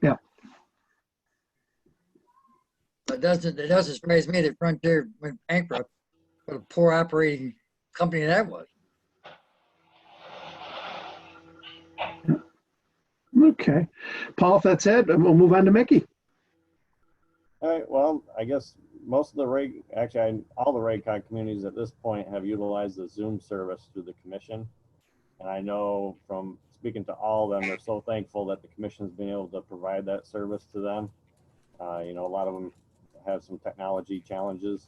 Yeah. It doesn't surprise me that Frontier went bankrupt. What a poor operating company that was. Okay. Paul, if that's it, we'll move on to Mickey. All right, well, I guess most of the all the RAGCOG communities at this point have utilized the Zoom service through the commission. And I know from speaking to all of them, they're so thankful that the commission's been able to provide that service to them. A lot of them have some technology challenges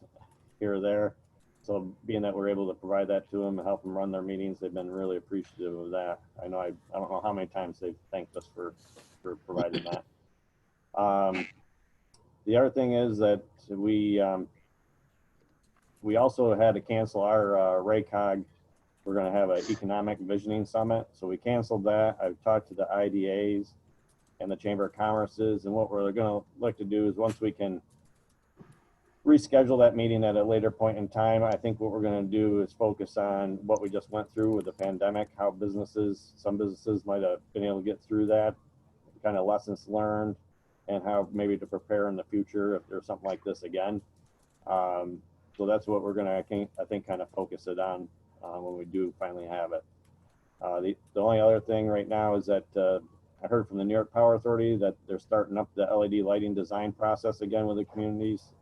here or there. So being that we're able to provide that to them and help them run their meetings, they've been really appreciative of that. I know I don't know how many times they've thanked us for providing that. The other thing is that we also had to cancel our RACOG. We're going to have an economic visioning summit. So we canceled that. I've talked to the IDAs and the Chamber of Commerce's, and what we're going to look to do is once we can reschedule that meeting at a later point in time, I think what we're going to do is focus on what we just went through with the pandemic, how some businesses might have been able to get through that, kind of lessons learned, and how maybe to prepare in the future if there's something like this again. So that's what we're going to, I think, kind of focus it on when we do finally have it. The only other thing right now is that I heard from the New York Power Authority that they're starting up the LED lighting design process again with the communities.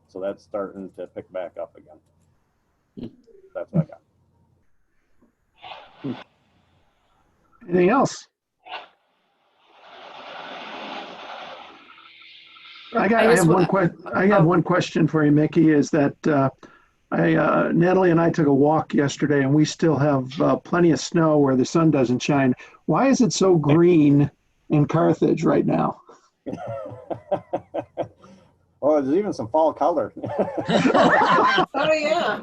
So that's starting to pick back up again. That's what I got. Anything else? I have one question for you, Mickey, is that Natalie and I took a walk yesterday and we still have plenty of snow where the sun doesn't shine. Why is it so green in Carthage right now? Well, there's even some fall color. Oh, yeah.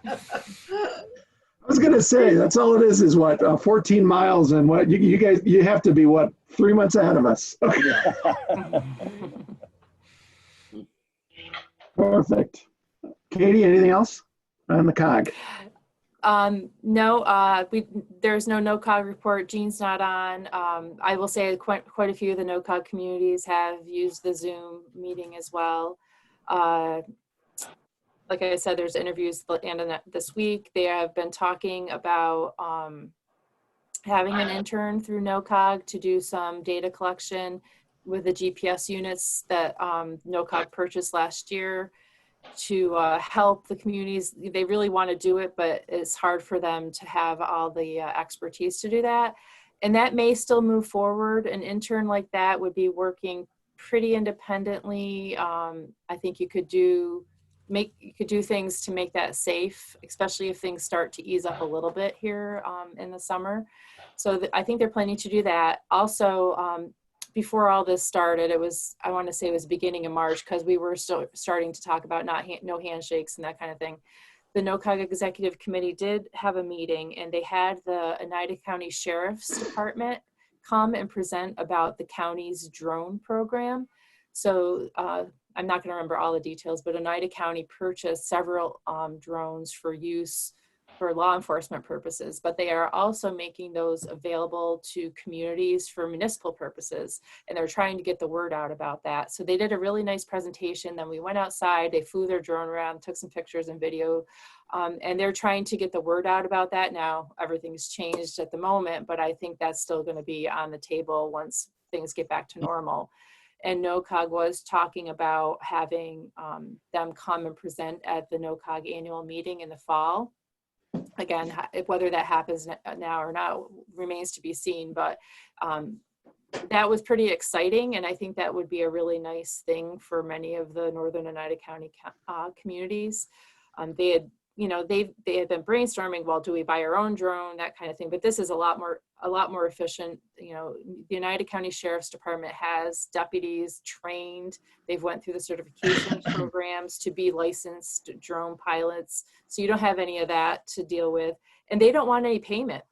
I was going to say, that's all it is what, 14 miles, and what you guys, you have to be, what, 3 months ahead of us. Perfect. Katie, anything else on the COG? No, there's no NOCOG report. Jean's not on. I will say quite a few of the NOCOG communities have used the Zoom meeting as well. Like I said, there's interviews this week. They have been talking about having an intern through NOCOG to do some data collection with the GPS units that NOCOG purchased last year to help the communities. They really want to do it, but it's hard for them to have all the expertise to do that. And that may still move forward. An intern like that would be working pretty independently. I think you could do you could do things to make that safe, especially if things start to ease up a little bit here in the summer. So I think they're planning to do that. Also, before all this started, I want to say it was beginning of March, because we were still starting to talk about no handshakes and that kind of thing. The NOCOG Executive Committee did have a meeting, and they had the Oneida County Sheriff's Department come and present about the county's drone program. So I'm not going to remember all the details, but Oneida County purchased several drones for use for law enforcement purposes, but they are also making those available to communities for municipal purposes, and they're trying to get the word out about that. So they did a really nice presentation. Then we went outside, they flew their drone around, took some pictures and video, and they're trying to get the word out about that. Now everything's changed at the moment, but I think that's still going to be on the table once things get back to normal. And NOCOG was talking about having them come and present at the NOCOG annual meeting in the fall. Again, whether that happens now or not remains to be seen, but that was pretty exciting. And I think that would be a really nice thing for many of the Northern Oneida County communities. They had been brainstorming, well, do we buy our own drone, that kind of thing. But this is a lot more efficient. The Oneida County Sheriff's Department has deputies trained. They've went through the certification programs to be licensed drone pilots. So you don't have any of that to deal with. And they don't want any payment.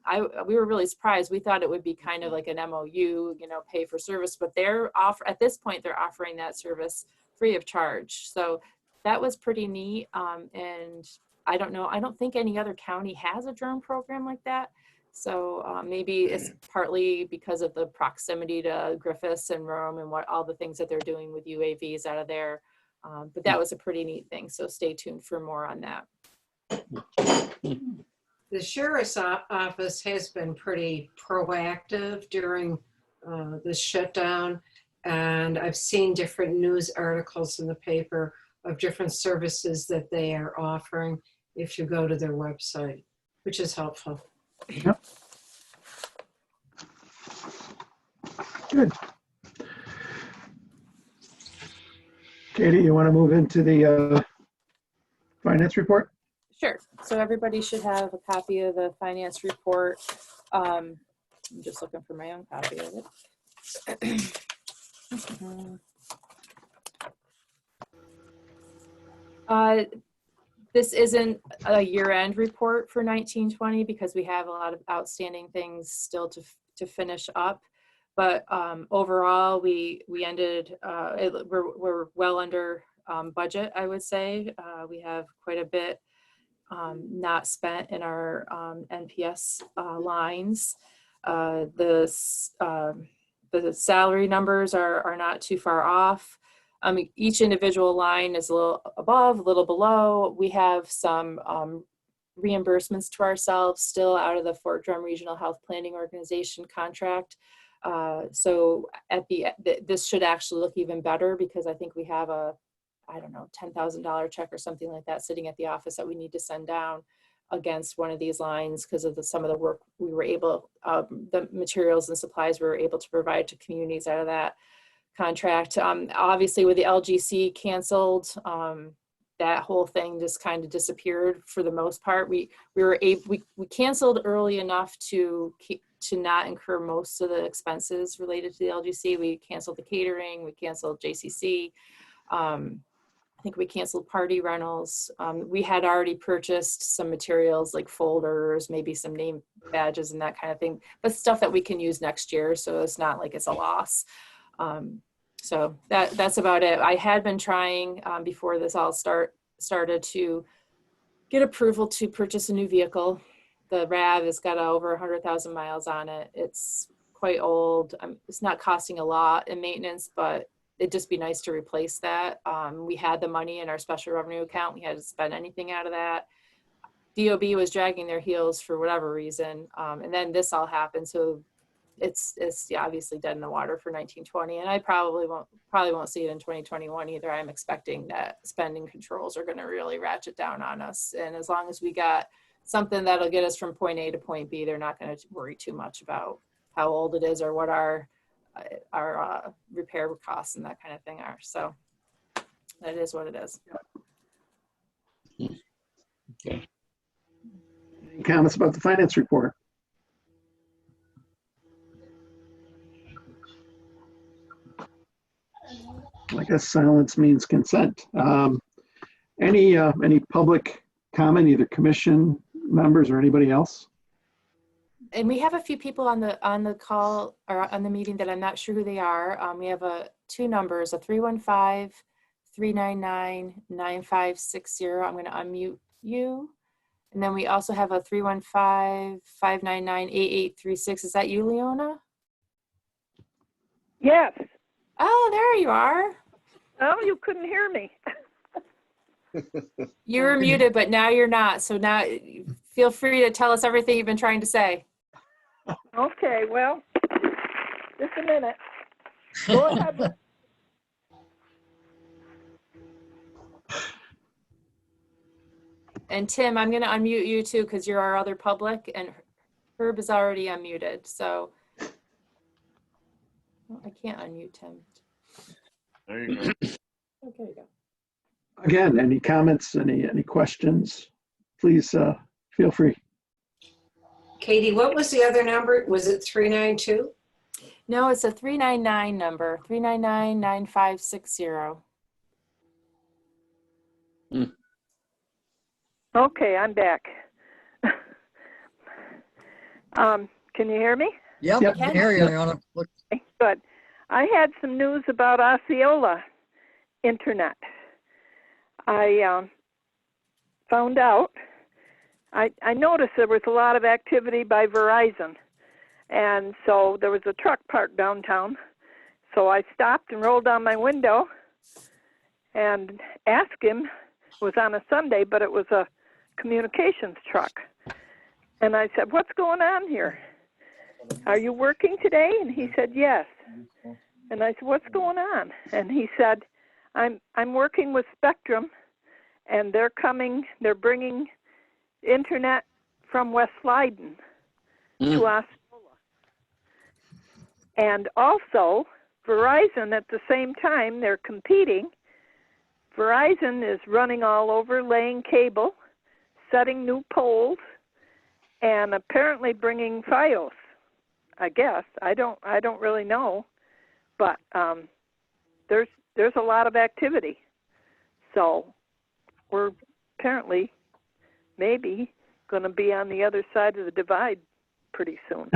We were really surprised. We thought it would be kind of like an MOU, pay for service, but at this point, they're offering that service free of charge. So that was pretty neat. And I don't know, I don't think any other county has a drone program like that. So maybe it's partly because of the proximity to Griffiths and Rome and all the things that they're doing with UAVs out of there. But that was a pretty neat thing. So stay tuned for more on that. The Sheriff's Office has been pretty proactive during this shutdown. And I've seen different news articles in the paper of different services that they are offering if you go to their website, which is helpful. Yep. Good. Katie, you want to move into the finance report? Sure. So everybody should have a copy of the finance report. I'm just looking for my own copy of it. This isn't a year-end report for 1920 because we have a lot of outstanding things still to finish up. But overall, we ended, we're well under budget, I would say. We have quite a bit not spent in our NPS lines. The salary numbers are not too far off. Each individual line is a little above, a little below. We have some reimbursements to ourselves still out of the Fort Drum Regional Health Planning Organization contract. So this should actually look even better because I think we have a, I don't know, $10,000 check or something like that sitting at the office that we need to send down against one of these lines because of some of the work we were able, the materials and supplies we were able to provide to communities out of that contract. Obviously with the LGC canceled, that whole thing just kind of disappeared for the most part. We canceled early enough to not incur most of the expenses related to the LGC. We canceled the catering, we canceled JCC. I think we canceled party rentals. We had already purchased some materials like folders, maybe some name badges and that kind of thing, but stuff that we can use next year. So it's not like it's a loss. So that's about it. I had been trying before this all started to get approval to purchase a new vehicle. The RAV has got over 100,000 miles on it. It's quite old. It's not costing a lot in maintenance, but it'd just be nice to replace that. We had the money in our special revenue account. We hadn't spent anything out of that. DOB was dragging their heels for whatever reason. And then this all happened. So it's obviously dead in the water for 1920. And I probably won't see it in 2021 either. I'm expecting that spending controls are going to really ratchet down on us. And as long as we got something that'll get us from point A to point B, they're not going to worry too much about how old it is or what our repair costs and that kind of thing are. So that is what it is. Okay. Any comments about the finance report? I guess silence means consent. Any public comment, either commission members or anybody else? And we have a few people on the call or on the meeting that I'm not sure who they are. We have two numbers, a 315-399-9560. I'm going to unmute you. And then we also have a 315-599-8836. Is that you, Leona? Yes. Oh, there you are. Oh, you couldn't hear me. You were muted, but now you're not. So now feel free to tell us everything you've been trying to say. Okay, well, just a minute. Go ahead. And Tim, I'm going to unmute you too because you're our other public, and Herb is already unmuted. So oh, I can't unmute Tim. There you go. Oh, there you go. Again, any comments, any questions, please feel free. Katie, what was the other number? Was it 392? No, it's a 399 number, 399-9560. Okay, I'm back. Can you hear me? Yep, I can hear you, Leona. Look. Okay, good. I had some news about Osceola Internet. I found out, I noticed there was a lot of activity by Verizon. And so there was a truck parked downtown. So I stopped and rolled down my window and asked him, it was on a Sunday, but it was a communications truck. And I said, what's going on here? Are you working today? And he said, yes. And I said, what's going on? And he said, I'm working with Spectrum, and they're bringing internet from West Leyden to Osceola. And also, Verizon at the same time, they're competing. Verizon is running all over, laying cable, setting new poles, and apparently bringing Fios, I guess. I don't really know, but there's a lot of activity. So we're apparently maybe going to be on the other side of the divide pretty soon.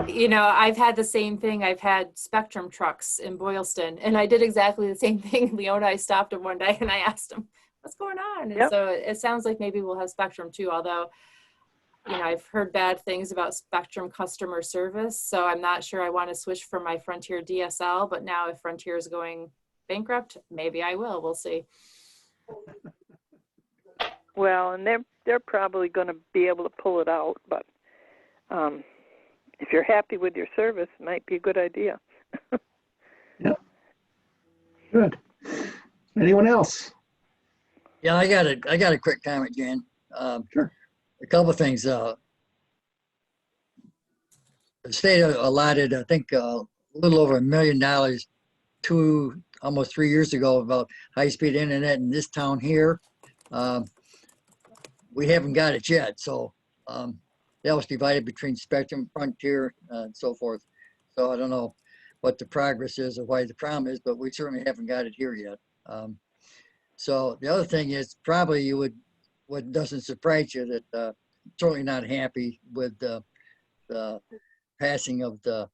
You know, I've had the same thing. I've had Spectrum trucks in Boylston, and I did exactly the same thing. Leona, I stopped him one day and I asked him, what's going on? And so it sounds like maybe we'll have Spectrum too, although, you know, I've heard bad things about Spectrum customer service. So I'm not sure I want to switch from my Frontier DSL, but now if Frontier is going bankrupt, maybe I will. We'll see. Well, and they're probably going to be able to pull it out, but if you're happy with your service, it might be a good idea. Yeah. Good. Anyone else? Yeah, I got a quick comment, Jan. Sure. A couple of things. The state allotted, I think, a little over $1 million almost 3 years ago about high-speed internet in this town here. We haven't got it yet, so that was divided between Spectrum, Frontier, and so forth. So I don't know what the progress is or why the problem is, but we certainly haven't got it here yet. So the other thing is probably what doesn't surprise you that totally not happy with the passing of the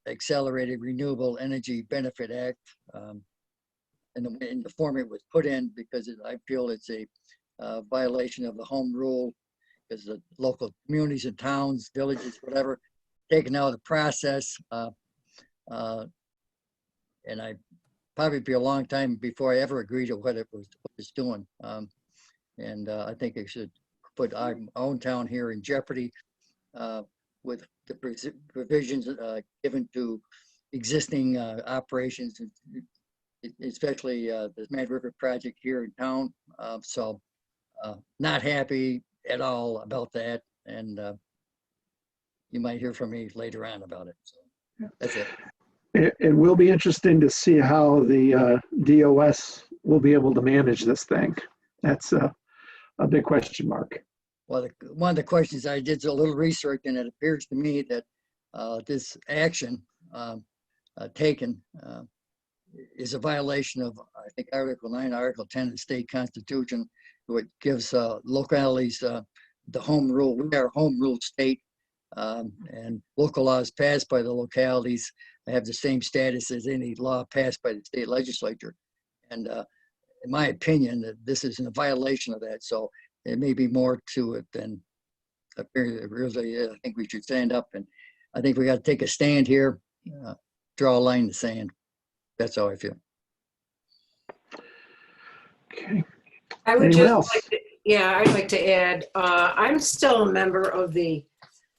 Accelerated Renewable Energy Benefit Act in the form it was put in, because I feel it's a violation of the home rule, because the local communities and towns, villages, whatever, taken out of the process. And I probably be a long time before I ever agreed to what it's doing. And I think it should put our own town here in jeopardy with the provisions given to existing operations, especially the Mad River project here in town. So not happy at all about that. And you might hear from me later on about it. So that's it. It will be interesting to see how the DOS we'll be able to manage this thing. That's a big question mark. Well, one of the questions, I did a little research, and it appears to me that this action taken is a violation of, I think, Article 9, Article 10 of the state constitution, which gives localities the home rule. We are a home rule state, and local laws passed by the localities have the same status as any law passed by the state legislature. And in my opinion, that this is in a violation of that. So there may be more to it than really is. I think we should stand up, and I think we got to take a stand here, draw a line in the sand. That's how I feel. Okay. I would Anyone just else? like to, yeah, I'd like to add, I'm still a member of the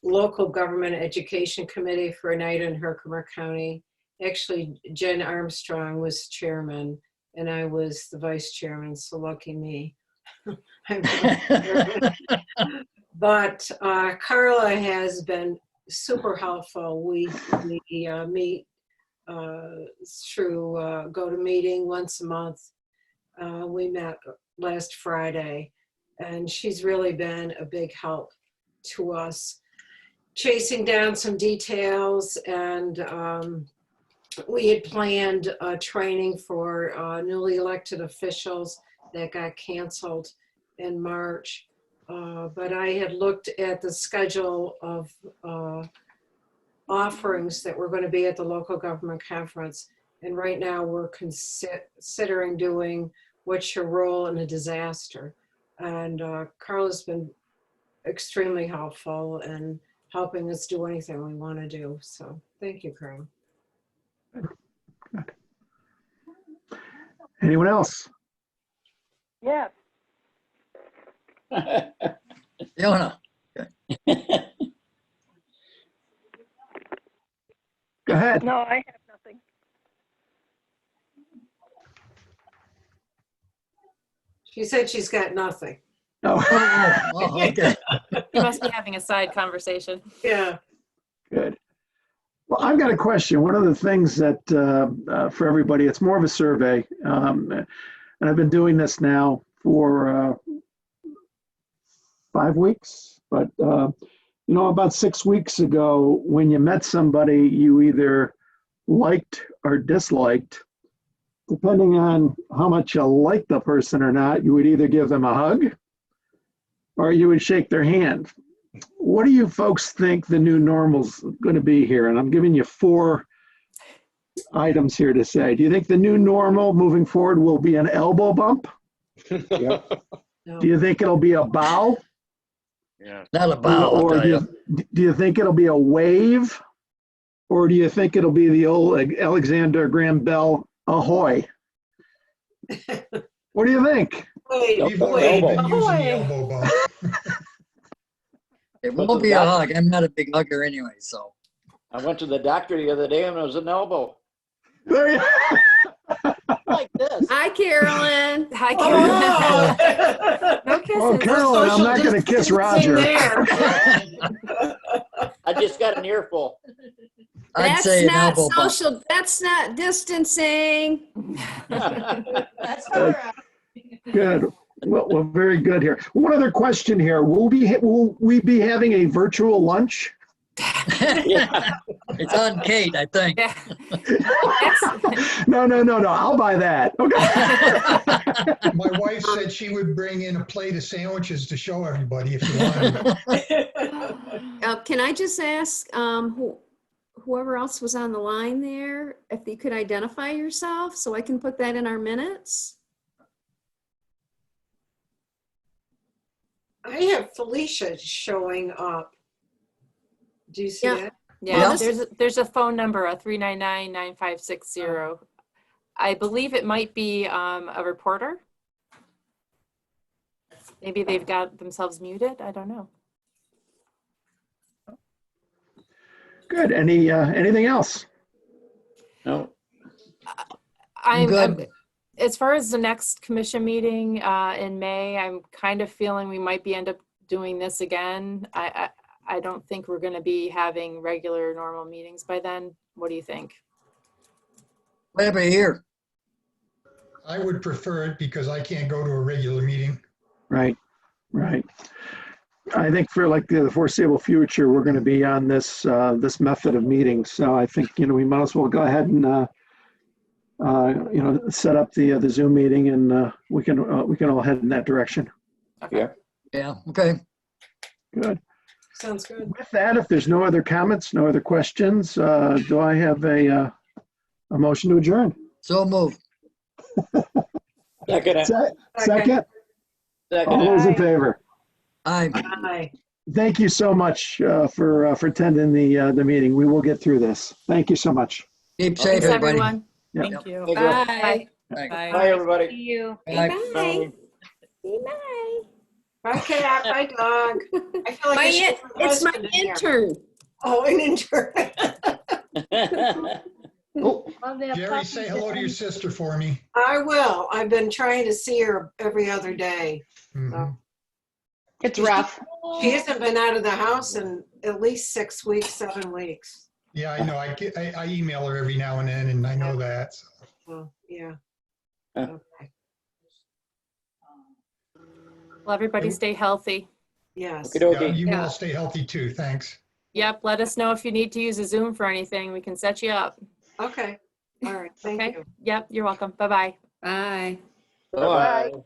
Local Government Education Committee for Oneida and Herkimer County. Actually, Jen Armstrong was chairman and I was the vice chairman, so lucky me. But Carla has been super helpful. We meet through GoToMeeting once a month. We met last Friday, and she's really been a big help to us, chasing down some details. And we had planned a training for newly elected officials that got canceled in March. But I had looked at the schedule of offerings that were going to be at the local government conference. And right now we're considering doing what's your role in a disaster. And Carla's been extremely helpful in helping us do anything we want to do. So thank you, Carla. Anyone else? Yes. Fiona. Go ahead. No, I have nothing. She said she's got nothing. Oh, Okay. You must be having a side conversation. Yeah. good. Well, I've got a question. One of the things that for everybody, it's more of a survey, and I've been doing this now for 5 weeks, but you know, about 6 weeks ago, when you met somebody you either liked or disliked, depending on how much you liked the person or not, you would either give them a hug or you would shake their hand. What do you folks think the new normal's going to be here? And I'm giving you 4 items here to say. Do you think the new normal moving forward will be an elbow bump? Yep. No. Do you think it'll be a bow? Yeah. Not a bow, I'll Or tell you. do you think it'll be a wave? Or do you think it'll be the old Alexander Graham Bell ahoy? What do you think? Wait, We've already been using the Ahoy. elbow bump. It won't be a hug. I'm not a big hugger anyway, so. I went to the doctor the other day and it was an elbow. There you- Like this. Hi, Carolyn. Hi, Oh. Carolyn. No kisses. Oh, Carolyn, I'm not going to kiss Roger. I just got an earful. I'd say an not elbow bump. social. That's not distancing. That's all right. Good. Well, very good here. One other question here. Will we be having a virtual lunch? Yeah. It's on Kate, I think. Yeah. No. I'll buy that. Okay. My wife said she would bring in a plate of sandwiches to show everybody if you wanted. Can I just ask whoever else was on the line there, if you could identify yourself so I can put that in our minutes? I have Felicia showing up. Do you see Yeah. that? Yeah, Well, there's a phone number, 399-9560. I believe it might be a reporter. Maybe they've got themselves muted. I don't know. Good. Anything else? No. Good. As far as the next commission meeting in May, I'm kind of feeling we might end up doing this again. I don't think we're going to be having regular normal meetings by then. What do you think? Whatever here. I would prefer it because I can't go to a regular meeting. Right, right. I think for like the foreseeable future, we're going to be on this this method of meetings. So I think, you know, we might as well go ahead and you know, set up the Zoom meeting, and we can all head in that direction. Yeah. Yeah, okay. Good. Sounds good. With that, if there's no other comments, no other questions, do I have a motion to adjourn? So move. Second. Second? All those in favor? Aye. Aye. Thank you so much for attending the meeting. We will get through this. Thank you so much. Keep safe, Thanks, everybody. everyone. Yep. Thank you. Thank you. Bye. Bye. Bye, everybody. See you. Bye. Bye. Bye. Bye, cat. Bye, dog. I feel like I should have my It's my husband in here. intern. Oh, an intern. Oh, Jerry, say hello to your sister for me. I will. I've been trying to see her every other day. Mhm. It's rough. She hasn't been out of the house in at least 6 weeks, 7 weeks. Yeah, I know. I email her every now and then, and I know that. So. Well, yeah. Huh. Okay. Well, everybody stay healthy. Yes. Yeah, Okey-dokey. you Yeah. all stay healthy too. Thanks. Yep, let us know if you need to use a Zoom for anything. We can set you up. Okay. All right. Thank Okay? you. Yep, you're welcome. Bye-bye. Bye. Bye-bye.